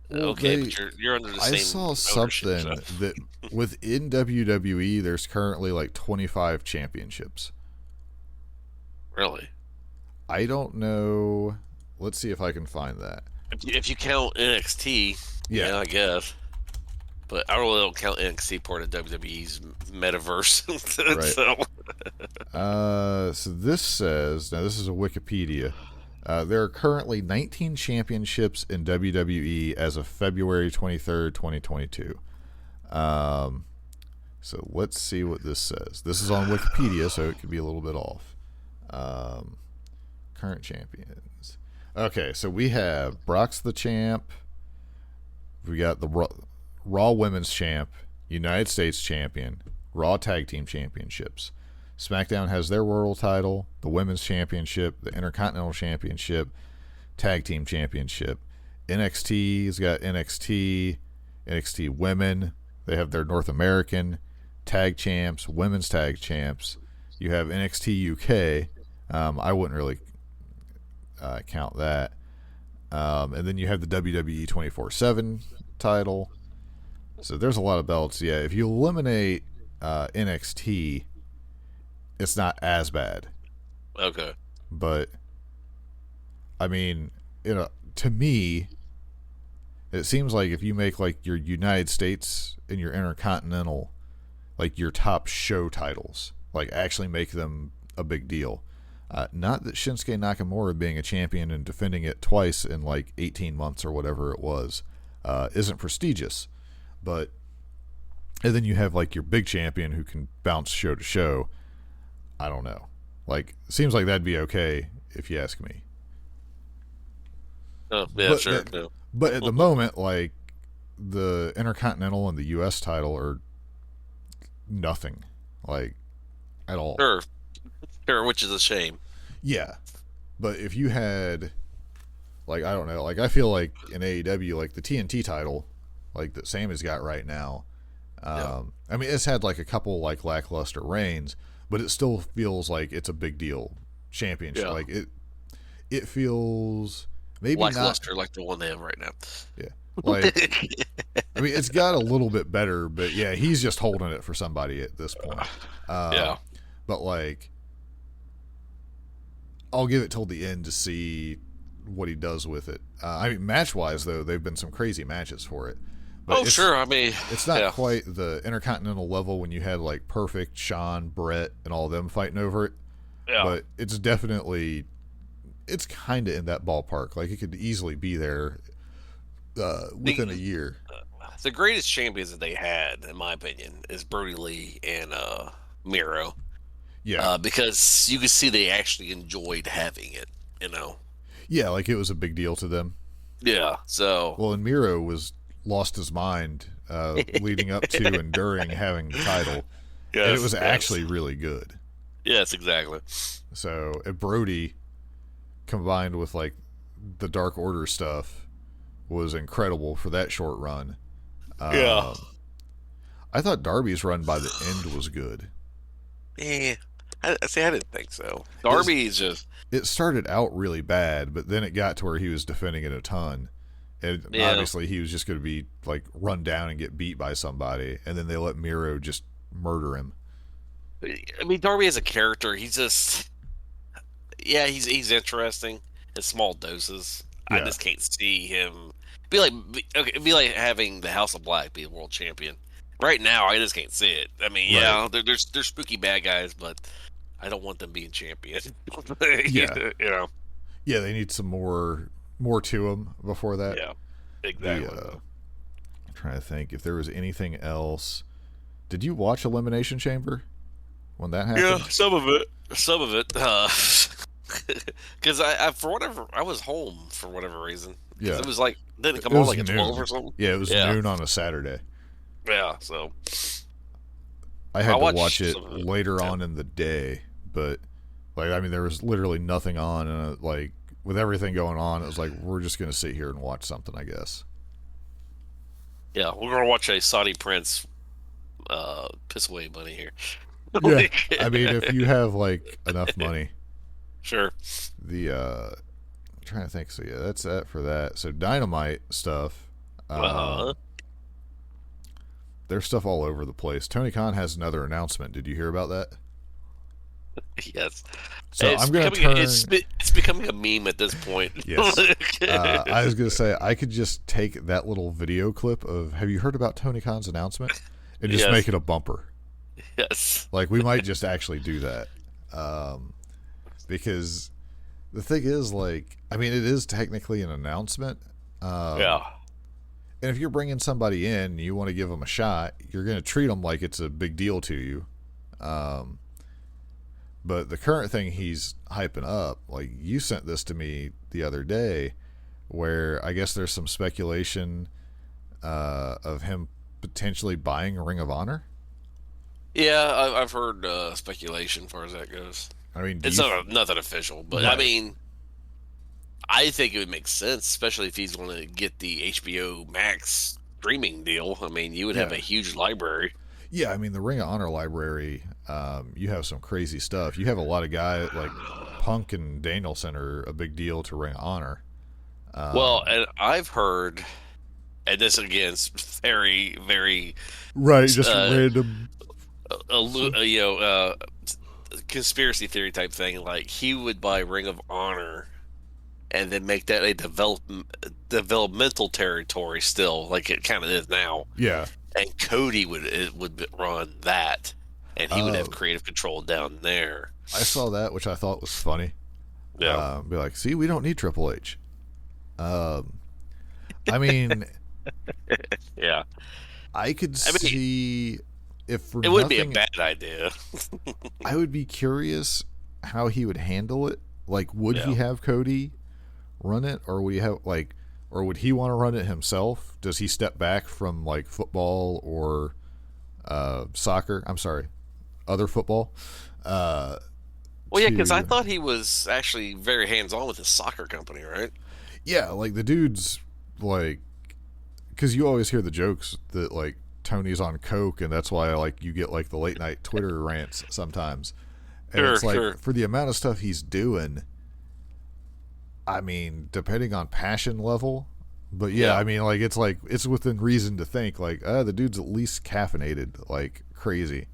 Well, okay, but you're under the same. I saw something that within WWE, there's currently like 25 championships. Really? I don't know. Let's see if I can find that. If you count NXT, yeah, I guess. But I really don't count NXT part of WWE's metaverse. Right. So this says, now this is a Wikipedia. There are currently 19 championships in WWE as of February 23rd, 2022. So let's see what this says. This is on Wikipedia, so it could be a little bit off. Current champions. Okay, so we have Brock's the champ. We got the Raw Women's Champ, United States Champion, Raw Tag Team Championships. SmackDown has their world title, the Women's Championship, the Intercontinental Championship, Tag Team Championship. NXT's got NXT Women. They have their North American Tag Champs, Women's Tag Champs. You have NXT UK. I wouldn't really count that. And then you have the WWE 24/7 title. So there's a lot of belts. Yeah, if you eliminate NXT, it's not as bad. Okay. But I mean, to me, it seems like if you make like your United States and your Intercontinental like your top show titles, like actually make them a big deal. Not that Shinsuke Nakamura being a champion and defending it twice in like 18 months or whatever it was isn't prestigious, but and then you have like your big champion who can bounce show to show. I don't know. Like, seems like that'd be okay if you ask me. Oh, yeah, but sure. But at the moment, like, the Intercontinental and the U.S. title are nothing, like, at all. Sure, which is a shame. Yeah. But if you had, like, I don't know, like, I feel like in AEW, like, the TNT title, like, that Sammy's got right now, I mean, it's had, like, a couple, like, lackluster reigns, but it still feels like it's a big deal championship. Yeah. Like, it feels maybe lackluster, not like the one they have right now. Yeah. Like, I mean, it's got a little bit better, but yeah, he's just holding it for somebody at this point. Yeah. But, like, I'll give it till the end to see what he does with it. I mean, match-wise, though, they've been some crazy matches for it. But Sure. I mean, it's not quite the Intercontinental level when you had, like, Perfect, Shawn, Brett, and all of them fighting over it. Yeah. But it's definitely, it's kind of in that ballpark. Like, it could easily be there within a year. The greatest champions that they had, in my opinion, is Brody Lee and Miro. Yeah. Because you could see they actually enjoyed having it, you know? Yeah, like, it was a big deal to them. Yeah, so... Well, and Miro lost his mind leading up to and during having the title. Yes, and it was actually really good. Yes, exactly. So, Brody, combined with, like, the Dark Order stuff, was incredible for that short run. Yeah. I thought Darby's run by the end was good. Yeah. I didn't think so. Darby's just... It started out really bad, but then it got to where he was defending it a ton. And obviously he was just going to be, like, run down and get beat by somebody, and then they let Miro just murder him. I mean, Darby as a character, he's just... Yeah, he's interesting in small doses. Yeah. I just can't see him... It'd be like having the House of Black be a world champion. Right now, I just can't see it. I mean, yeah, they're spooky bad guys, but I don't want them being champion. Yeah. You know? Yeah, they need some more to them before that. Yeah, exactly. I'm trying to think if there was anything else. Did you watch Elimination Chamber when that happened? Yeah, some of it. Because I was home for whatever reason. Yeah, it was like didn't it come on like at 12 or something. Yeah, it was noon on a Saturday. Yeah, so I had to watch it later on in the day, but like I mean, there was literally nothing on, and like with everything going on, it was like we're just gonna sit here and watch something, I guess. Yeah, we're gonna watch a Saudi prince piss away money here. Yeah, I mean, if you have like enough money, sure. I'm trying to think. So yeah, that's that for that. So Dynamite stuff. There's stuff all over the place. Tony Khan has another announcement. Did you hear about that? Yes. So I'm going to turn... It's becoming a meme at this point. Yes. I was going to say, I could just take that little video clip of, have you heard about Tony Khan's announcement? And just make it a bumper. Yes. Like, we might just actually do that. Because the thing is, like, I mean, it is technically an announcement. Yeah. And if you're bringing somebody in and you want to give them a shot, you're going to treat them like it's a big deal to you. But the current thing he's hyping up, like you sent this to me the other day, where I guess there's some speculation of him potentially buying Ring of Honor. Yeah, I've heard speculation as far as that goes. I mean, it's nothing official, but right. I mean, I think it would make sense, especially if he's going to get the HBO Max streaming deal. I mean, you would have a huge library. Yeah, I mean, the Ring of Honor library, you have some crazy stuff. You have a lot of guys like Punk and Danielson are a big deal to Ring of Honor. Well, and I've heard, and this again is very, very right, just random, conspiracy theory type thing. Like he would buy Ring of Honor and then make that a developmental territory still, like it kind of is now. Yeah. And Cody would run that, and he would have Oh. creative control down there. I saw that, which I thought was funny. Yeah. Be like, see, we don't need Triple H. I mean, Yeah. I could see if for It wouldn't be a nothing, bad idea. I would be curious how he would handle it. Like, would he Yeah. have Cody run it, or would he or would he want to run it himself? Does he step back from like football or soccer? I'm sorry, other football. Well, yeah, because I to- thought he was actually very hands-on with his soccer company, right? Yeah, like the dude's like, because you always hear the jokes that like Tony's on coke, and that's why like you get like the late night Twitter rants sometimes. And Sure, it's like sure. for the amount of stuff he's doing, I mean, depending on passion level, but yeah, Yeah. I mean, like it's within reason to think like, the dude's at least caffeinated like crazy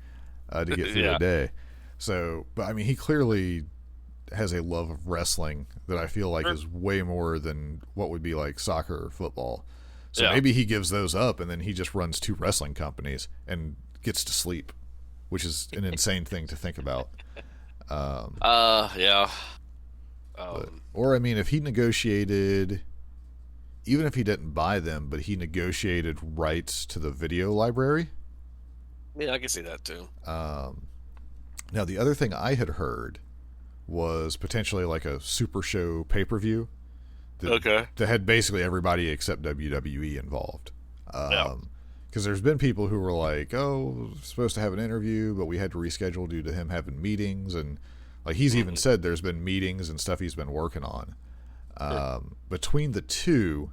to get through Yeah. the day. So, but I mean, he clearly has a love of wrestling that I feel like Sure. is way more than what would be like soccer or football. So Yeah. maybe he gives those up and then he just runs 2 wrestling companies and gets to sleep, which is an insane thing to think about. Yeah. Or I mean, if he negotiated, even if he didn't buy them, but he negotiated rights to the video library. Yeah, I can see that too. Now, the other thing I had heard was potentially like a Super Show pay-per-view Okay. that had basically everybody except WWE involved. Yeah. Because there's been people who were like, oh, supposed to have an interview, but we had to reschedule due to him having meetings. And like he's even said there's been meetings and stuff he's been working on. Between the two,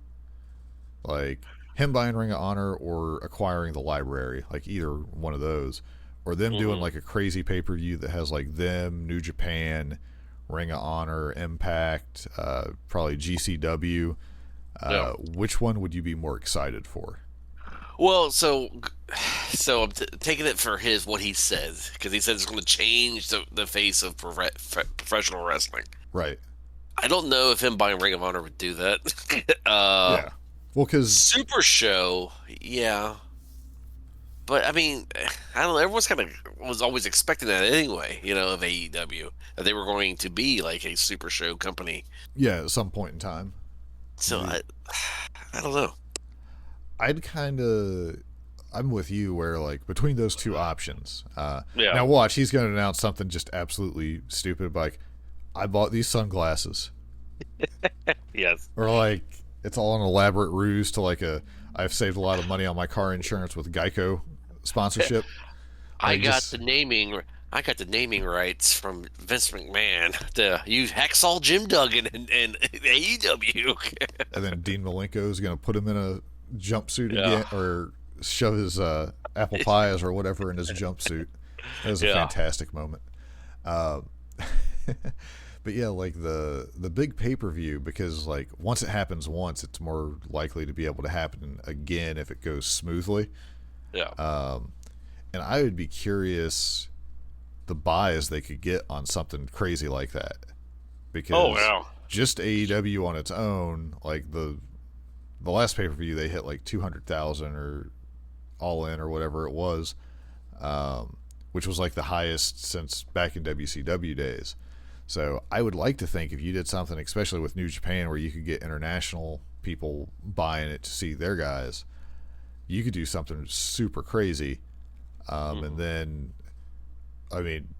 like him buying Ring of Honor or acquiring the library, like either one of those, or them doing like a crazy pay-per-view that has like them, New Japan, Ring of Honor, Impact, probably GCW. Yeah. Which one would you be more excited for? Well, so I'm taking it for what he says, because he said it's going to change the face of professional wrestling. Right. I don't know if him buying Ring of Honor would do that. Yeah. Well, because Super Show, yeah. But I mean, I don't know. Everyone's was always expecting that anyway, of AEW, that they were going to be like a Super Show company. yeah, at some point in time, So I don't know. I'm with you where like between those two options. Yeah. Now watch, he's going to announce something just absolutely stupid, like I bought these sunglasses, Yes. or like it's all an elaborate ruse to like I've saved a lot of money on my car insurance with Geico sponsorship. I Like, got just- the naming rights from Vince McMahon to use Hacksaw Jim Duggan and AEW. And then Dean Malenko is going to put him in a jumpsuit Yeah. again, or shove his apple pies or whatever in his jumpsuit. That was a Yeah. fantastic moment. But yeah, like the big pay-per-view, because like once it happens once, it's more likely to be able to happen again if it goes smoothly. Yeah. And I would be curious the buys they could get on something crazy like that, because Oh, yeah. just AEW on its own, like the last pay-per-view they hit like 200,000 or all in or whatever it was, which was like the highest since back in WCW days. So I would like to think if you did something, especially with New Japan, where you could get international people buying it to see their guys, you could do something super crazy. And then, I mean,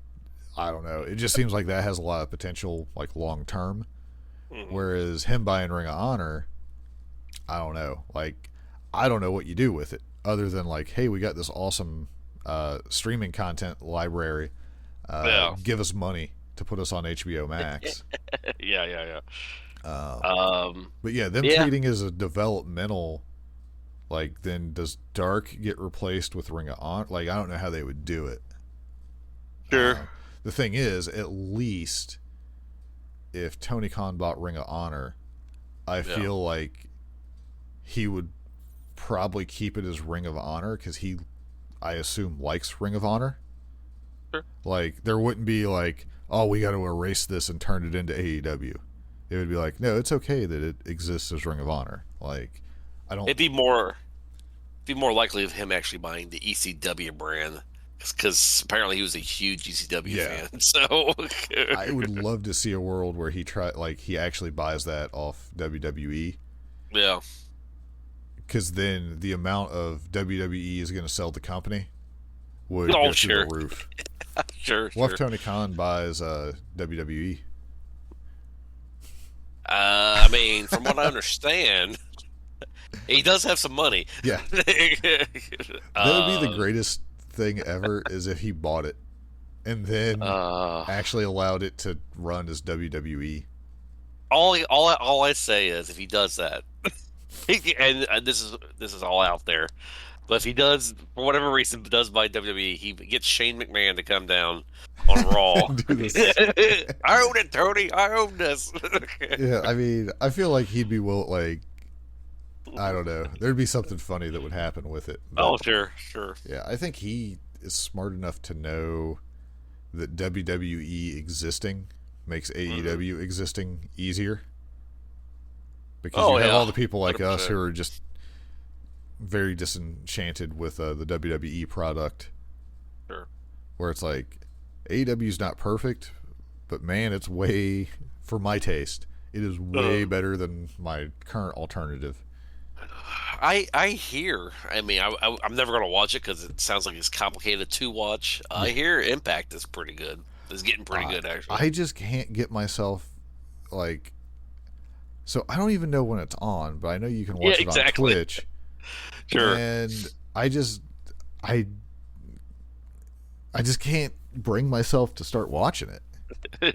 I don't know. It just seems like that has a lot of potential, like long term. Whereas him buying Ring of Honor, I don't know. Like, I don't know what you do with it other than like, hey, we got this awesome streaming content library. Yeah. Give us money to put us on HBO Max. Yeah. But yeah, them Yeah. treating as a developmental, like, then does Dark get replaced with Ring of Honor? Like, I don't know how they would do it. Sure. The thing is, at least if Tony Khan bought Ring of Honor, I feel like he would probably keep it as Ring of Honor because he, I assume, likes Ring of Honor. Sure. Like, there wouldn't be like, oh, we got to erase this and turn it into AEW. it would be like, no, it's okay that it exists as Ring of Honor. Like, I don't. It'd be more likely of him actually buying the ECW brand, because apparently he was a huge ECW fan. So I would love to see a world where he actually buys that off WWE. Yeah. Because then the amount of WWE is going to sell the company would go through the roof. Sure. What if Tony Khan buys WWE? I mean, from what I understand, he does have some money. Yeah. That would be the greatest thing ever, is if he bought it and then actually allowed it to run as WWE. All I say is, if he does that, and this is all out there, but if he does, for whatever reason, does buy WWE, he gets Shane McMahon to come down on Raw. I own it, Tony. I own this. Yeah, I mean, I feel like he'd be I don't know. There'd be something funny that would happen with it. But, sure. Yeah, I think he is smart enough to know that WWE existing makes AEW existing easier. Because you have all the people like 100%. Us who are just very disenchanted with the WWE product. Sure. Where it's like, AEW's not perfect, but man, it's way, for my taste, it is way better than my current alternative. I hear. I mean, I'm never going to watch it because it sounds like it's complicated to watch. I hear Impact is pretty good. It's getting pretty good, actually. I just can't get myself, like... So I don't even know when it's on, but I know you can watch it on Twitch. Sure. And I just can't bring myself to start watching it.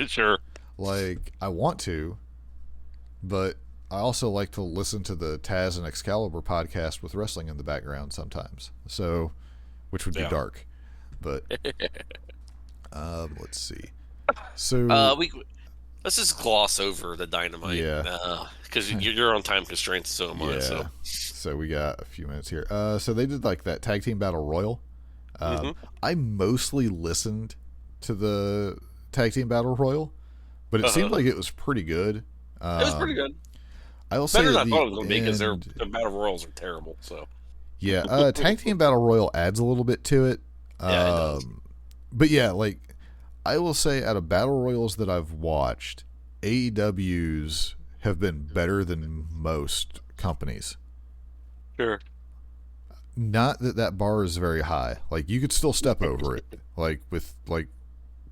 Sure. Like, I want to, but I also like to listen to the Taz and Excalibur podcast with wrestling in the background sometimes. So, which would be dark. But let's see. So let's just gloss over the Dynamite. Yeah. Because you're on time constraints, so am I. So we got a few minutes here. So they did like that tag team battle royal. I mostly listened to the tag team battle royal, but it seemed like it was pretty good. It was pretty good. I will better say than I thought it was going to be, because their battle royals are terrible. So yeah, tag team battle royal adds a little bit to it. Yeah, it does. But yeah, like, I will say, out of battle royals that I've watched, AEW's have been better than most companies. Sure. Not that bar is very high. Like, you could still step over it, like, with, like,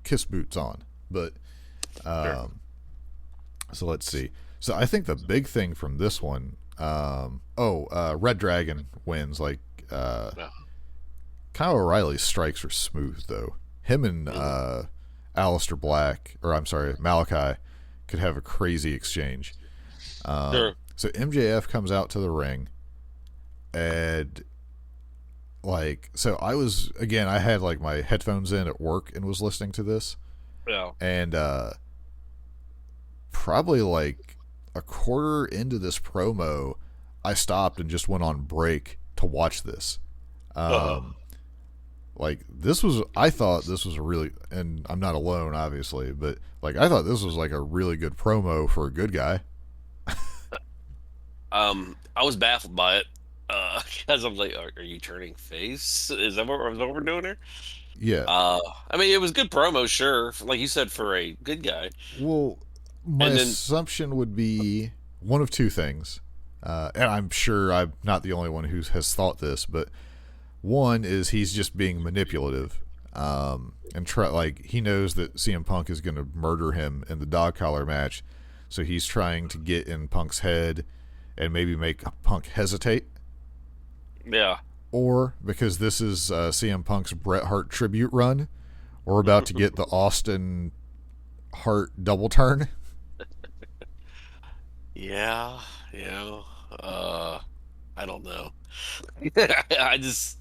kiss boots on. But, Sure. So let's see. So I think the big thing from this one, Red Dragon wins. Like, Kyle O'Reilly's strikes are smooth, though. Him and Aleister Black, or I'm sorry, Malachi, could have a crazy exchange. Sure. So MJF comes out to the ring, and like, so I had like my headphones in at work and was listening to this. Yeah. And probably like a quarter into this promo, I stopped and just went on break to watch this. Like, I thought this was a really, and I'm not alone, obviously, but like, I thought this was like a really good promo for a good guy. I was baffled by it, because I'm like, are you turning face? Is that what we're doing here? Yeah. I mean, it was good promo, sure. Like you said, for a good guy. Well, my assumption would be one of two things. And I'm sure I'm not the only one who has thought this, but one is he's just being manipulative, and he knows that CM Punk is going to murder him in the dog collar match, so he's trying to get in Punk's head and maybe make Punk hesitate. Yeah. Or because this is CM Punk's Bret Hart tribute run, we're about to get the Austin Hart double turn. Yeah. I don't know. I just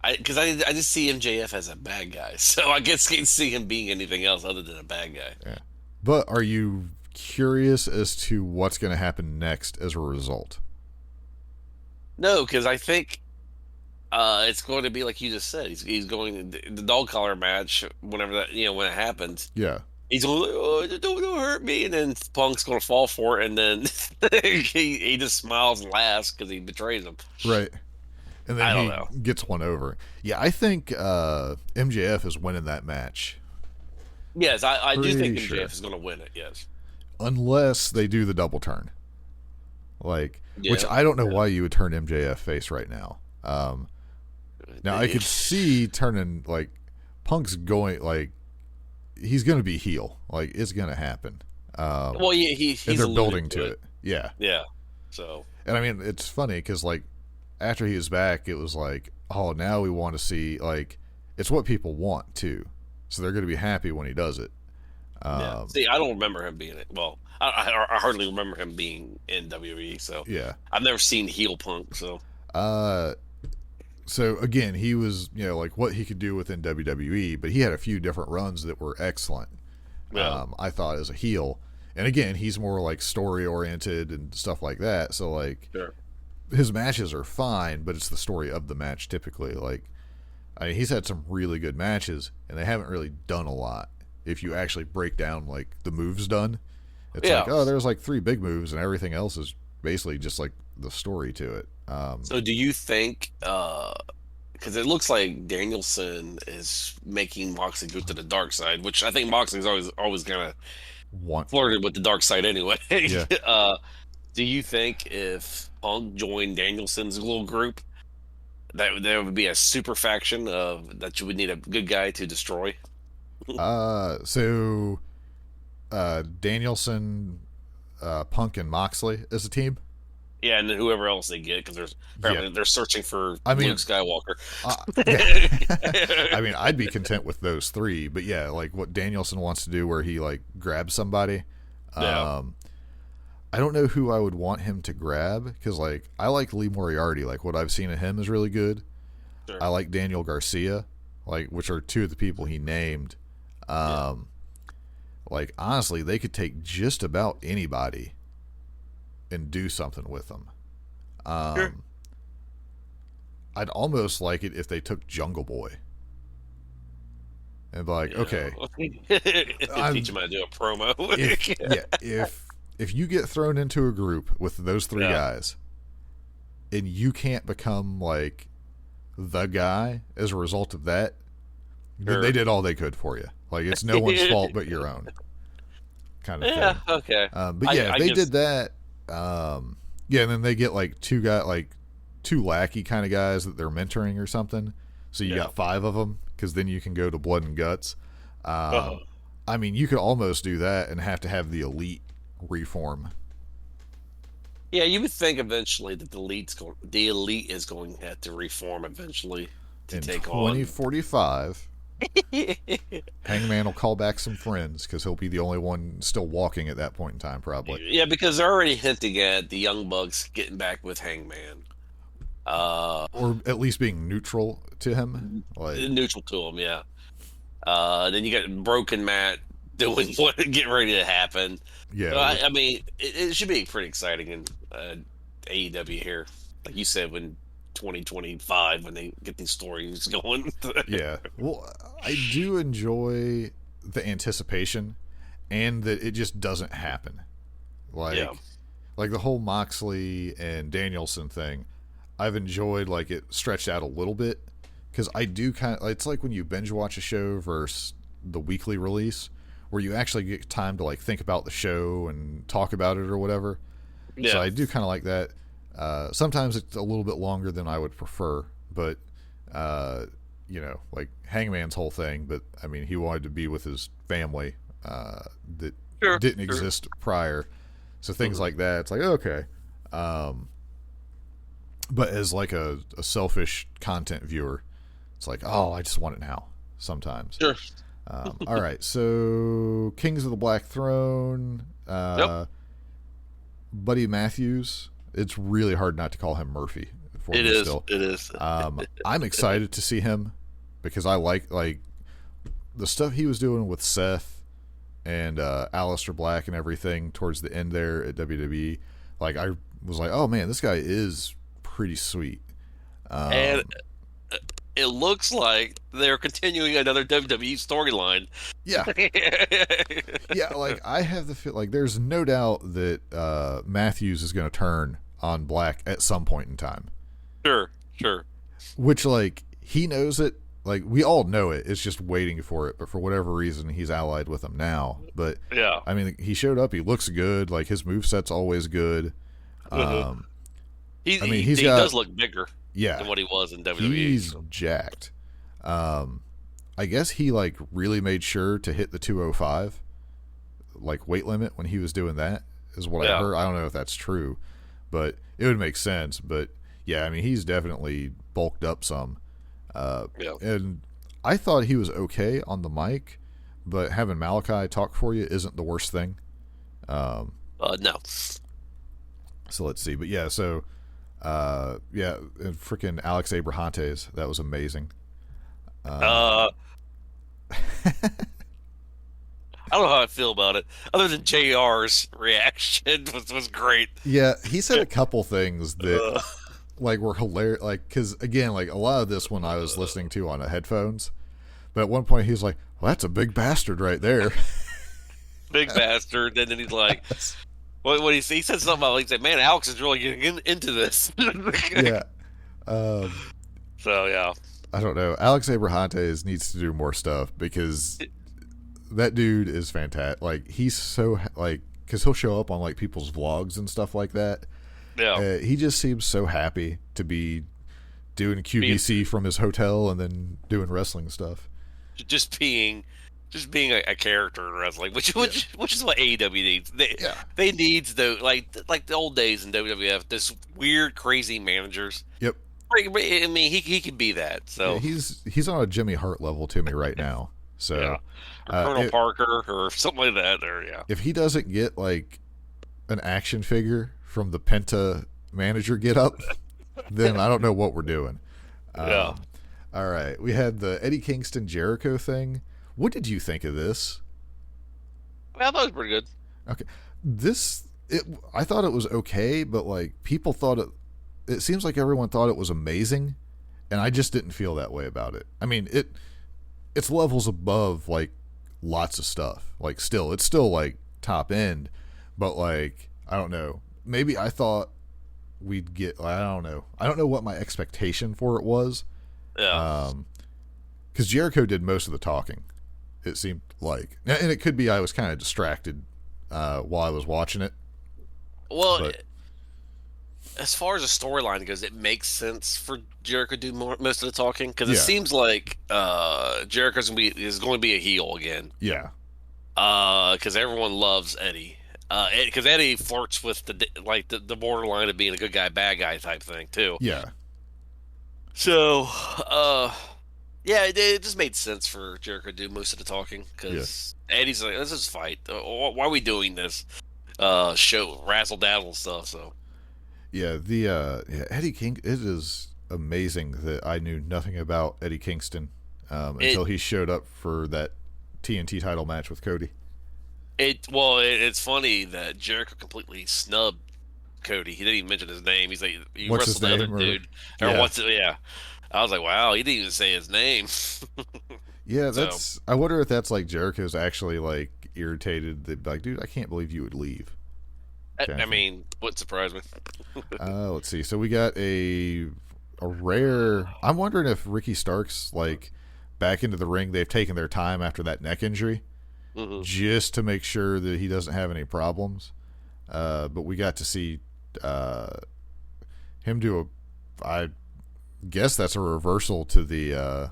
see MJF as a bad guy, so I guess can't see him being anything else other than a bad guy. Yeah. But are you curious as to what's going to happen next as a result? No, because I think it's going to be like you just said. He's going the dog collar match whenever when it happens. Yeah. He's going, oh, don't hurt me, and then Punk's going to fall for it, and then he just smiles and laughs because he betrays him. Right. And then I don't he know. gets one over. Yeah, I think MJF is winning that match. Yes, I do think Pretty MJF sure. is going to win it. Yes. Unless they do the double turn. Like, which Yeah. I don't know why you would turn MJF face right now. Now, I could see turning, like, Punk's going, like, he's going to be heel. Like, it's going to happen. Well, yeah, he's and they're alluded building to it. Yeah. Yeah. So. And I mean, it's funny because, like, after he was back, it was like, oh, now we want to see, like, it's what people want, too. So they're going to be happy when he does it. Yeah. See, I don't remember him being it. Well, I hardly remember him being in WWE. So Yeah. I've never seen heel Punk. So. So again, he was, like what he could do within WWE, but he had a few different runs that were excellent. Yeah. I thought as a heel, and again, he's more like story oriented and stuff like that. So like, Sure. his matches are fine, but it's the story of the match typically. Like, I mean, he's had some really good matches, and they haven't really done a lot. If you actually break down like the moves done, it's Yeah. like, oh, there's like 3 big moves, and everything else is basically just like the story to it. So do you think, because it looks like Danielson is making Moxley go to the dark side, which I think Moxley's always kind of Want flirted with the dark side anyway. Yeah. Do you think if Punk joined Danielson's little group, that there would be a super faction that you would need a good guy to destroy? So Danielson, Punk, and Moxley as a team. Yeah, and then whoever else they get, because apparently they're searching for I mean, Luke Skywalker. Yeah. I mean, I'd be content with those 3, but yeah, like what Danielson wants to do, where he like grabs somebody. Yeah. I don't know who I would want him to grab because like I like Lee Moriarty. Like what I've seen of him is really good. Sure. I like Daniel Garcia, like which are 2 of the people he named. Like honestly, they could take just about anybody and do something with them. Sure. I'd almost like it if they took Jungle Boy and be like, okay, teach him how to do a promo. if you get thrown into a group with those 3 Yeah. guys and you can't become like the guy as a result of that, then Sure. they did all they could for you. Like it's no one's fault but your own kind of Yeah, thing. okay. But yeah, I if they guess- did that, yeah, and then they get like 2 lackey kind of guys that they're mentoring or something. So you Yeah. got 5 of them because then you can go to Blood and Guts. Uh-huh. I mean, you could almost do that and have to have the Elite reform. Yeah, you would think eventually that the elite is going to have to reform eventually to In take 2045, on. Hangman will call back some friends because he'll be the only one still walking at that point in time, probably. Yeah, because they're already hinting at the Young Bucks getting back with Hangman. Or at least being neutral to him. Like, Neutral to him, yeah. Then you got Broken Matt doing what getting ready to happen. yeah. So, I mean, it should be pretty exciting in AEW here, like you said, when 2025 when they get these stories going. Yeah. Well, I do enjoy the anticipation and that it just doesn't happen. Like, Yeah. like the whole Moxley and Danielson thing, I've enjoyed like it stretched out a little bit because I do kind of, it's like when you binge watch a show versus the weekly release where you actually get time to like think about the show and talk about it or whatever. Yeah. So I do kind of like that. Sometimes it's a little bit longer than I would prefer, but like Hangman's whole thing. But I mean, he wanted to be with his family that Sure, didn't sure. exist prior. So things like that, it's like okay. But as like a selfish content viewer, it's like, oh, I just want it now. Sometimes. Sure. All right, so Kings of the Black Throne. Yep. Buddy Matthews. It's really hard not to call him Murphy. For It me is. Still. It is. I'm excited to see him because I like the stuff he was doing with Seth and Aleister Black and everything towards the end there at WWE. Like I was like, oh man, this guy is pretty sweet. And it looks like they're continuing another WWE storyline. Yeah. Yeah, like I have the feel like there's no doubt that Matthews is going to turn on Black at some point in time. Sure. Which, like, he knows it. Like, we all know it. It's just waiting for it. But for whatever reason, he's allied with him now. But, Yeah. I mean, he showed up. He looks good. Like, his moveset's always good. He he does look bigger Yeah. than what he was in WWE. He's jacked. I guess he, like, really made sure to hit the 205, like, weight limit when he was doing that, is what I heard. I don't know if that's true, but it would make sense. But, yeah, I mean, he's definitely bulked up some. And I thought he was okay on the mic, but having Malachi talk for you isn't the worst thing. No. So let's see. But, yeah, so, and freaking Alex Abrahantes, that was amazing. I don't know how I feel about it. Other than JR's reaction was great. Yeah, he said a couple things that like were hilarious. Like, because again, like a lot of this when I was listening to on headphones, but at one point he was like, "Well, that's a big bastard right there." Big bastard. And then he's like, "What he said something about? He said, man, Alex is really getting into this." Yeah. So yeah. I don't know. Alex Abrahantes needs to do more stuff because that dude is fantastic. Like, he's so, like, because he'll show up on, like, people's vlogs and stuff like that. Yeah. He just seems so happy to be doing QVC from his hotel and then doing wrestling stuff. Just being a character in wrestling, which is what AEW needs. They need like the old days in WWF. This weird, crazy managers. Yep. I mean, he can be that. So yeah, he's on a Jimmy Hart level to me right now. So yeah. Or Colonel Parker or something like that. Or yeah. If he doesn't get like an action figure from the Penta manager get up, then I don't know what we're doing. Yeah. All right, we had the Eddie Kingston Jericho thing. What did you think of this? Well, I thought it was pretty good. Okay, I thought it was okay, but like people thought it seems like everyone thought it was amazing, and I just didn't feel that way about it. I mean, it's levels above like lots of stuff. Like it's still like top end, but like I don't know. Maybe I thought we'd get. I don't know. I don't know what my expectation for it was. Yeah. Because Jericho did most of the talking. It seemed like, and it could be I was kind of distracted while I was watching it. Well, as far as the storyline goes, it makes sense for Jericho to do most of the talking because it seems like Jericho's is going to be a heel again. Yeah. Because everyone loves Eddie. Because Eddie flirts with the borderline of being a good guy, bad guy type thing too. Yeah. So, yeah, it just made sense for Jericho to do most of the talking because Eddie's like, "Let's just fight. Why are we doing this? Show razzle dazzle stuff." So. Yeah, Eddie King. It is amazing that I knew nothing about Eddie Kingston until he showed up for that TNT title match with Cody. It's funny that Jericho completely snubbed Cody. He didn't even mention his name. He's like, "You What's wrestled the his other name, dude." Or what's it? Yeah. I was like, "Wow, he didn't even say his name." Yeah, I wonder if that's like Jericho's actually like irritated that like, dude, I can't believe you would leave. I mean, wouldn't surprise me. Let's see. So we got a rare. I'm wondering if Ricky Stark's like back into the ring. They've taken their time after that neck injury, just to make sure that he doesn't have any problems. But we got to see him do I guess that's a reversal to the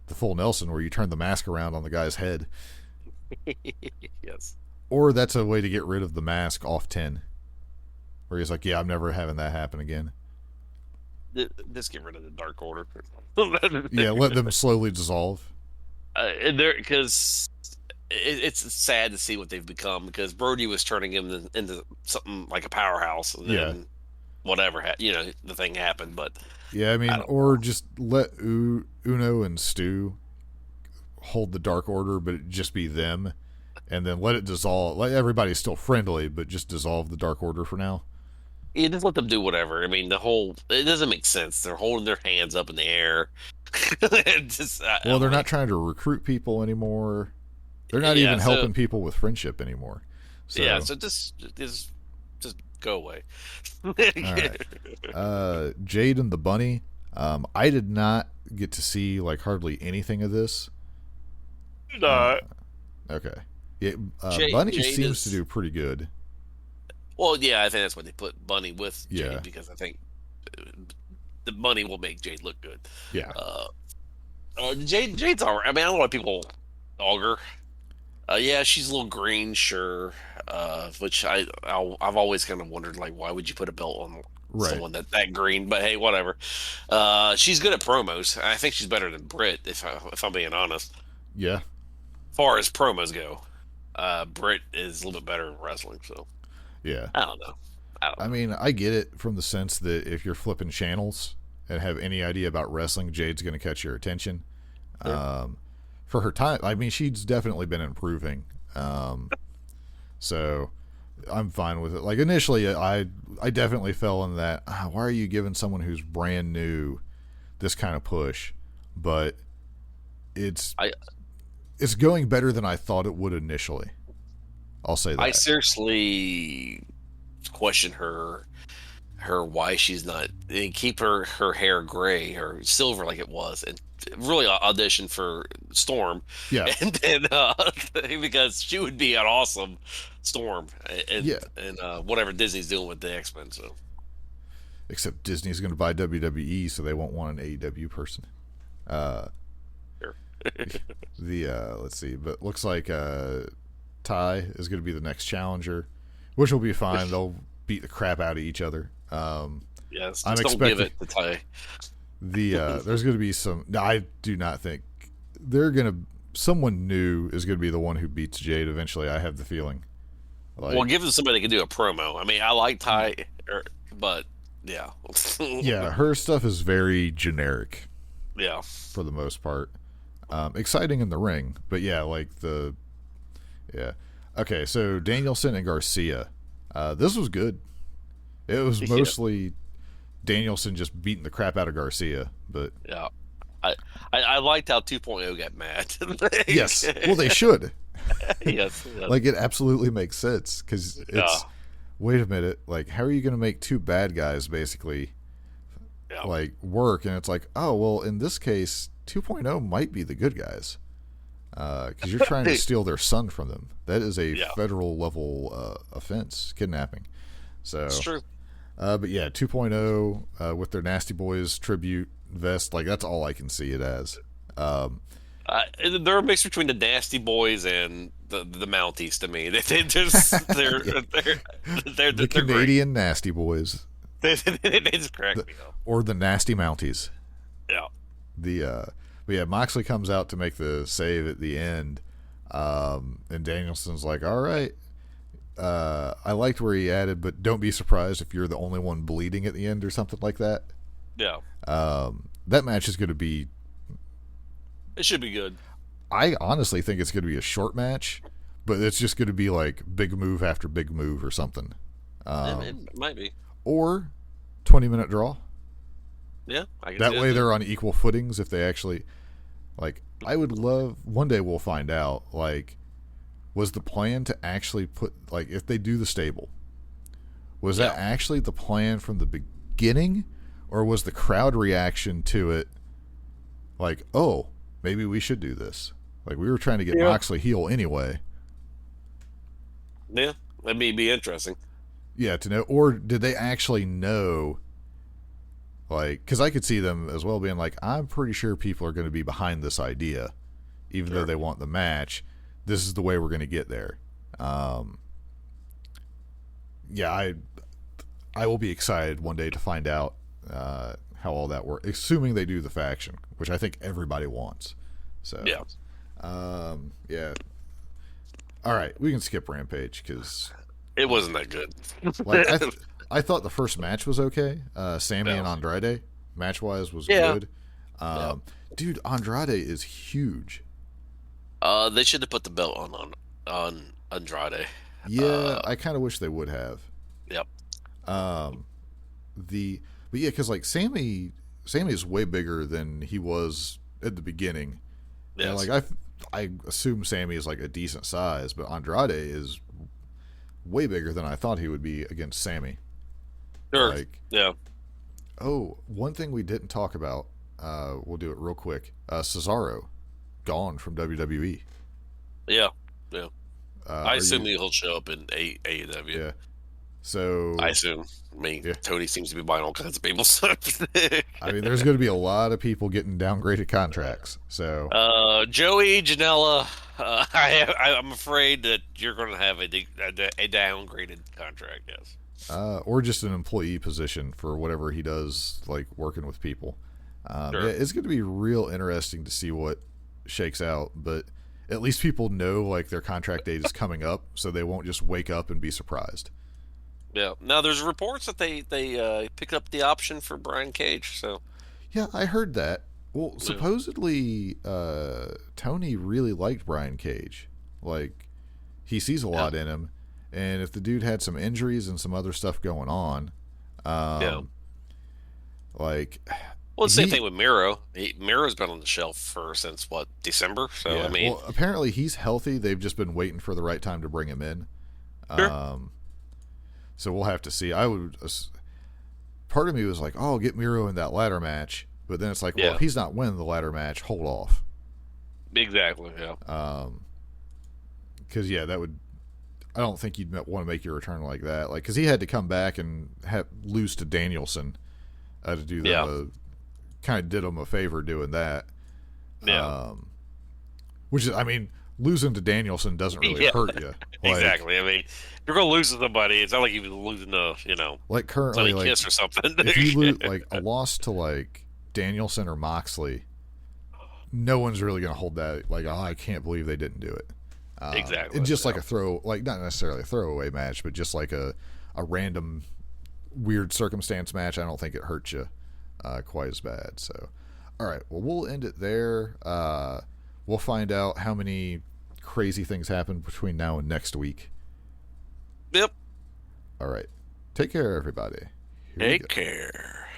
full Nelson, where you turn the mask around on the guy's head. Yes. Or that's a way to get rid of the mask off 10. Where he's like, yeah, I'm never having that happen again. Just get rid of the Dark Order. Yeah, let them slowly dissolve. Because it's sad to see what they've become. Because Brody was turning him into something like a powerhouse, and then whatever, the thing happened. But yeah, I mean, or just let Uno and Stu hold the Dark Order, but it just be them, and then let it dissolve. Like everybody's still friendly, but just dissolve the Dark Order for now. Yeah, just let them do whatever. I mean, it doesn't make sense. They're holding their hands up in the air. Well, they're not trying to recruit people anymore. They're not even helping people with friendship anymore. So, yeah, so just go away. all right. Jade and the Bunny. I did not get to see like hardly anything of this. No. Okay. Yeah, Bunny seems to do pretty good. Well, yeah, I think that's why they put Bunny with Jade, Yeah. because I think the Bunny will make Jade look good. Yeah. Jade's alright. I mean, I don't know why people dog her. Yeah, she's a little green, sure. Which I've always kind of wondered, like, why would you put a belt on someone that green? But hey, whatever. She's good at promos. I think she's better than Britt, if I'm being honest. Yeah. As far as promos go, Britt is a little bit better in wrestling. So yeah, I don't know. I mean, I get it from the sense that if you're flipping channels and have any idea about wrestling, Jade's going to catch your attention. Sure. For her time, I mean, she's definitely been improving. So I'm fine with it. Like initially, I definitely fell in that. Why are you giving someone who's brand new this kind of push? But it's going better than I thought it would initially. I'll say that. I seriously question her why she's not, and keep her hair gray or silver like it was, and really audition for Storm. Yeah. And then because she would be an awesome Storm, and whatever Disney's doing with the X-Men. So except Disney's going to buy WWE, so they won't want an AEW person. Sure. Let's see, but looks like Ty is going to be the next challenger, which will be fine. They'll beat the crap out of each other. Yes, I'm don't give it to Ty. There's going to be some. I do not think someone new is going to be the one who beats Jade eventually. I have the feeling. Well, give it to somebody that can do a promo. I mean, I like Ty, but yeah. Yeah, her stuff is very generic. Yeah, for the most part. Exciting in the ring, but okay, so Danielson and Garcia, this was good. It was mostly Danielson just beating the crap out of Garcia, but yeah, I liked how 2.0 got mad. Yes, well, they should. Yes. Like, it absolutely makes sense, because it's wait a minute, like, how are you going to make two bad guys basically like work? And it's like, oh well, in this case 2.0 might be the good guys, because you're trying to steal their son from them. That is a federal level offense, kidnapping. So it's true. But yeah, 2.0 with their Nasty Boys tribute vest, like, that's all I can see it as. They're a mix between the Nasty Boys and the Mounties to me. They're the Canadian great. Nasty Boys. They just crack me up. Or the Nasty Mounties. Yeah. But yeah, Moxley comes out to make the save at the end, and Danielson's like, all right, I liked where he added, but don't be surprised if you're the only one bleeding at the end or something like that. Yeah. That match is going to be... It should be good. I honestly think it's going to be a short match, but it's just going to be like big move after big move or something. It might be. Or 20-minute draw. Yeah, I can that see way that. They're on equal footings if they actually, like, I would love, one day we'll find out, like, was the plan to actually put, like, if they do the stable, was that actually the plan from the beginning, or was the crowd reaction to it like, oh, maybe we should do this? Like, we were trying to get Moxley heel anyway. Yeah, that may be interesting. Yeah, to know, or did they actually know? Like, because I could see them as well being like, I'm pretty sure people are going to be behind this idea, even though they want the match. This is the way we're going to get there. Yeah, I will be excited one day to find out how all that works, assuming they do the faction, which I think everybody wants. So yeah. All right, we can skip Rampage because it wasn't that good. Like, I thought the first match was okay. Sammy and Andrade, match-wise, was good. Dude, Andrade is huge. They should have put the belt on Andrade. Yeah, I kind of wish they would have. Yep. But yeah, because like Sammy Sammy is way bigger than he was at the beginning. Yes. And like I assume Sammy is like a decent size, but Andrade is way bigger than I thought he would be against Sammy. Sure. Like, yeah. oh, one thing we didn't talk about, we'll do it real quick. Cesaro, gone from WWE. Yeah. Yeah. I assume you, he'll show up in AEW. Yeah. So I assume. I mean, Yeah. Tony seems to be buying all kinds of people. I mean, there's going to be a lot of people getting downgraded contracts. So Joey Janela, I'm afraid that you're going to have a downgraded contract. Yes. or just an employee position for whatever he does, like working with people. Sure. Yeah, it's going to be real interesting to see what shakes out, but at least people know like their contract date is coming up, so they won't just wake up and be surprised. Yeah. Now there's reports that they picked up the option for Brian Cage. So Yeah, I heard that. Well, Yeah. supposedly Tony really liked Brian Cage. Like, he sees a lot in him, and if the dude had some injuries and some other stuff going on, like, well, same thing with Miro. Miro's been on the shelf since what, December? So yeah, I mean, well, apparently he's healthy. They've just been waiting for the right time to bring him in. Sure. So we'll have to see. Part of me was like, oh, get Miro in that ladder match, but then it's like, well, Yeah. if he's not winning the ladder match, hold off. exactly. Yeah. Because that would. I don't think you'd want to make your return like that. Like, because he had to come back and lose to Danielson to do that. Yeah. Kind of did him a favor doing that. Yeah. Which is, I mean, losing to Danielson doesn't really Yeah. hurt you. Like, Exactly. I mean, if you're going to lose to somebody, it's not like you're losing to, Like currently, Sonny like Kiss or something. if you lose like a loss to like Danielson or Moxley, no one's really going to hold that. Like, oh, I can't believe they didn't do it. Exactly. It's just like not necessarily a throwaway match, but just like a random weird circumstance match. I don't think it hurts you quite as bad. So, all right, well, we'll end it there. We'll find out how many crazy things happen between now and next week. Yep. All right, take care, everybody. Here we Take go. care.